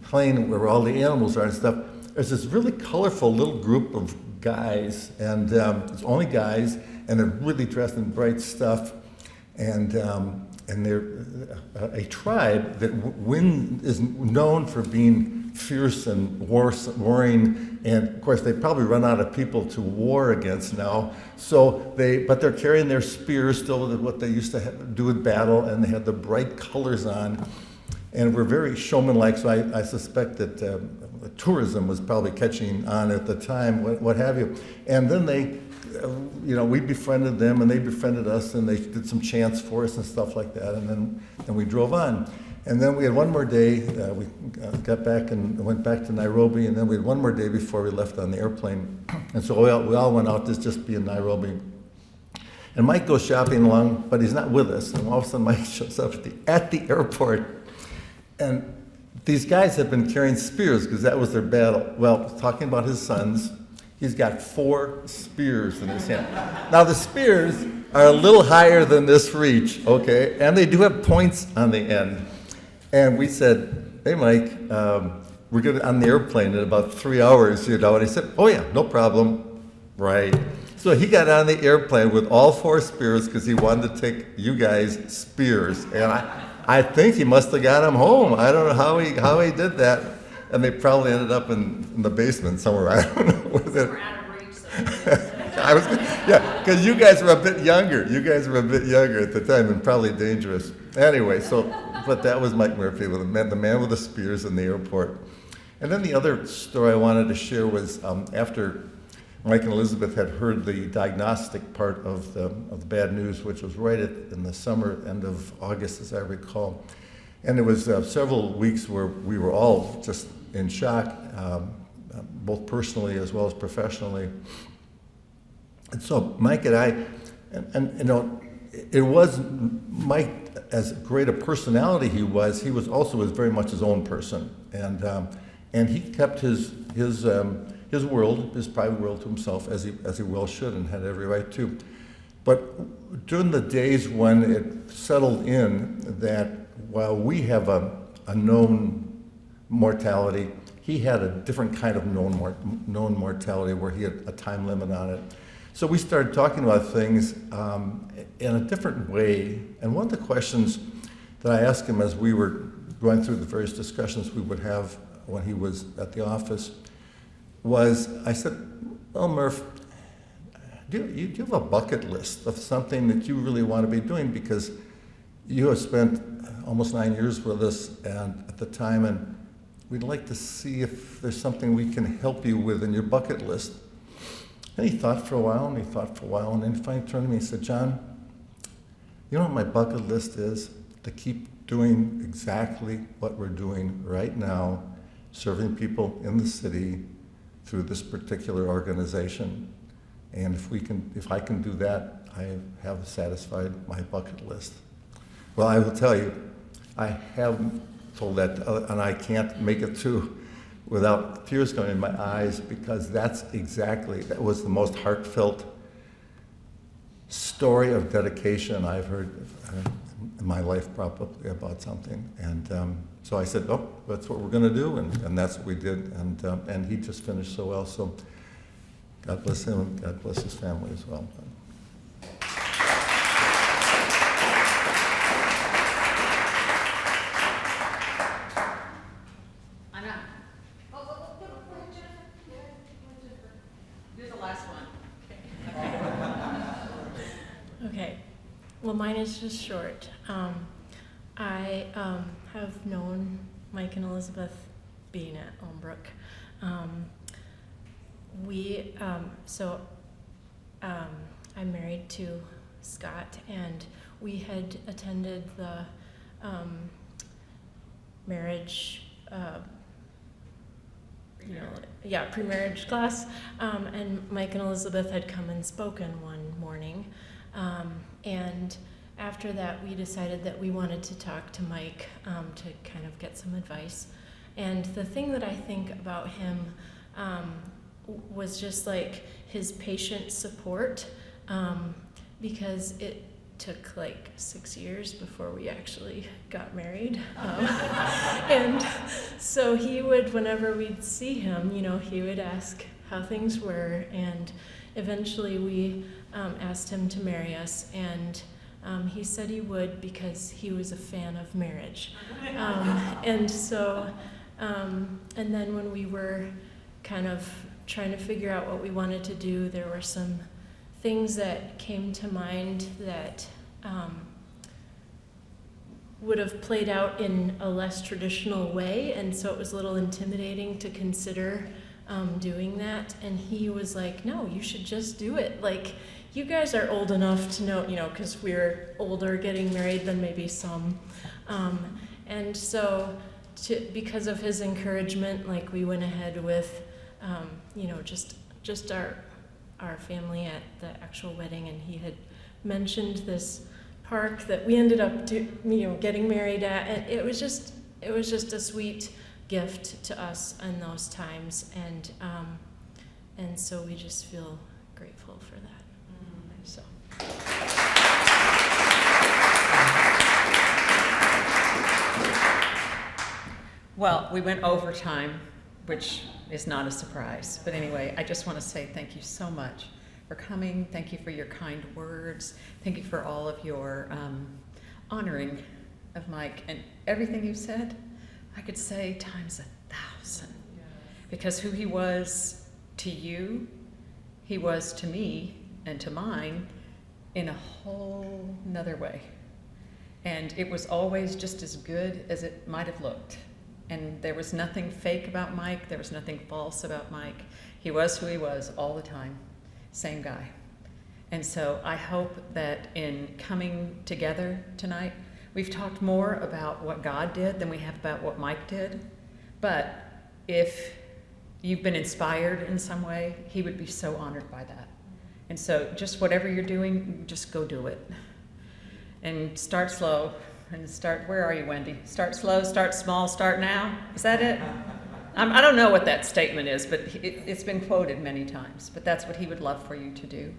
plain where all the animals are and stuff, there's this really colorful little group of guys, and it's only guys, and they're really dressed in bright stuff, and they're a tribe that is known for being fierce and warring, and of course they probably run out of people to war against now. But they're carrying their spears still with what they used to do in battle, and they had the bright colors on, and were very showman-like. So I suspect that tourism was probably catching on at the time, what have you. And then we befriended them, and they befriended us, and they did some chants for us and stuff like that. And then we drove on. And then we had one more day. We got back and went back to Nairobi, and then we had one more day before we left on the airplane. And so we all went out to just be in Nairobi. And Mike goes shopping along, but he's not with us. And all of a sudden, Mike shows up at the airport. And these guys have been carrying spears because that was their battle. Well, talking about his sons, he's got 4 spears in his hand. Now, the spears are a little higher than this reach, okay? And they do have points on the end. And we said, hey, Mike, we're going to on the airplane in about 3 hours, And he said, oh, yeah, no problem. Right. So he got on the airplane with all 4 spears because he wanted to take you guys' spears. And I think he must have got them home. I don't know how he did that. And they probably ended up in the basement somewhere. I don't know. We're out of reach. Because you guys were a bit younger. You guys were a bit younger at the time and probably dangerous. Anyway, but that was Mike Murphy, the man with the spears in the airport. And then the other story I wanted to share was after Mike and Elizabeth had heard the diagnostic part of the bad news, which was right in the summer, end of August, as I recall. And it was several weeks where we were all just in shock, both personally as well as professionally. And so Mike and I, it was Mike, as great a personality he was also very much his own person, and he kept his world, his private world, to himself, as he well should, and had every right to. But during the days when it settled in that while we have a known mortality, he had a different kind of known mortality where he had a time limit on it. So we started talking about things in a different way. And one of the questions that I asked him as we were going through the various discussions we would have when he was at the office was, I said, well, Murph, do you have a bucket list of something that you really want to be doing? Because you have spent almost 9 years with us and at the time, and we'd like to see if there's something we can help you with in your bucket list. And he thought for a while, and then he finally turned to me and said, John, you know what my bucket list is? To keep doing exactly what we're doing right now, serving people in the city through this particular organization. And if I can do that, I have satisfied my bucket list. Well, I will tell you, I have told that, and I can't make it through without tears coming in my eyes, because that was the most heartfelt story of dedication I've heard in my life, probably, about something. And So I said, oh, that's what we're going to do, and that's what we did, and he just finished so well. So God bless him, and God bless his family as well. You're the last one. Okay, well, mine is just short. I have known Mike and Elizabeth being at Elmbrook. I'm married to Scott, and we had attended the marriage, pre-marriage class, and Mike and Elizabeth had come and spoken one morning. And after that, we decided that we wanted to talk to Mike to kind of get some advice. And the thing that I think about him was just like his patient support, because it took like 6 years before we actually got married. And so he would, whenever we'd see him, he would ask how things were, and eventually we asked him to marry us, and he said he would because he was a fan of marriage. And then when we were kind of trying to figure out what we wanted to do, there were some things that came to mind that would have played out in a less traditional way, and so it was a little intimidating to consider doing that. And he was like, no, you should just do it. Like, you guys are old enough to know, because we're older getting married than maybe some. And so because of his encouragement, like, we went ahead with, just our family at the actual wedding, and he had mentioned this park that we ended up getting married at, and it was just a sweet gift to us in those times, and so we just feel grateful for that. So. Well, we went overtime, which is not a surprise. But anyway, I just want to say thank you so much for coming. Thank you for your kind words. Thank you for all of your honoring of Mike. And everything you said, I could say times 1,000. Because who he was to you, he was to me and to mine in a whole nother way. And it was always just as good as it might have looked. And there was nothing fake about Mike. There was nothing false about Mike. He was who he was all the time. Same guy. And so I hope that in coming together tonight, we've talked more about what God did than we have about what Mike did. But if you've been inspired in some way, he would be so honored by that. And so just whatever you're doing, just go do it. And start slow. And where are you, Wendy? Start slow, start small, start now. Is that it? I don't know what that statement is, but it's been quoted many times. But that's what he would love for you to do.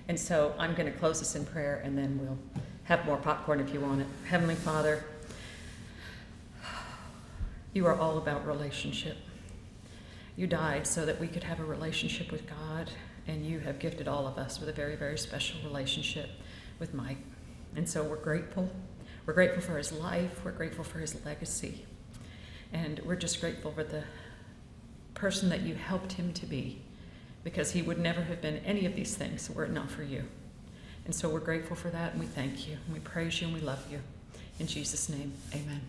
And so I'm going to close this in prayer, and then we'll have more popcorn if you want it. Heavenly Father, you are all about relationship. You died so that we could have a relationship with God, and you have gifted all of us with a very, very special relationship with Mike. And so we're grateful. We're grateful for his life. We're grateful for his legacy. And we're just grateful for the person that you helped him to be, because he would never have been any of these things were it not for you. And so we're grateful for that, and we thank you, and we praise you, and we love you. In Jesus' name, amen.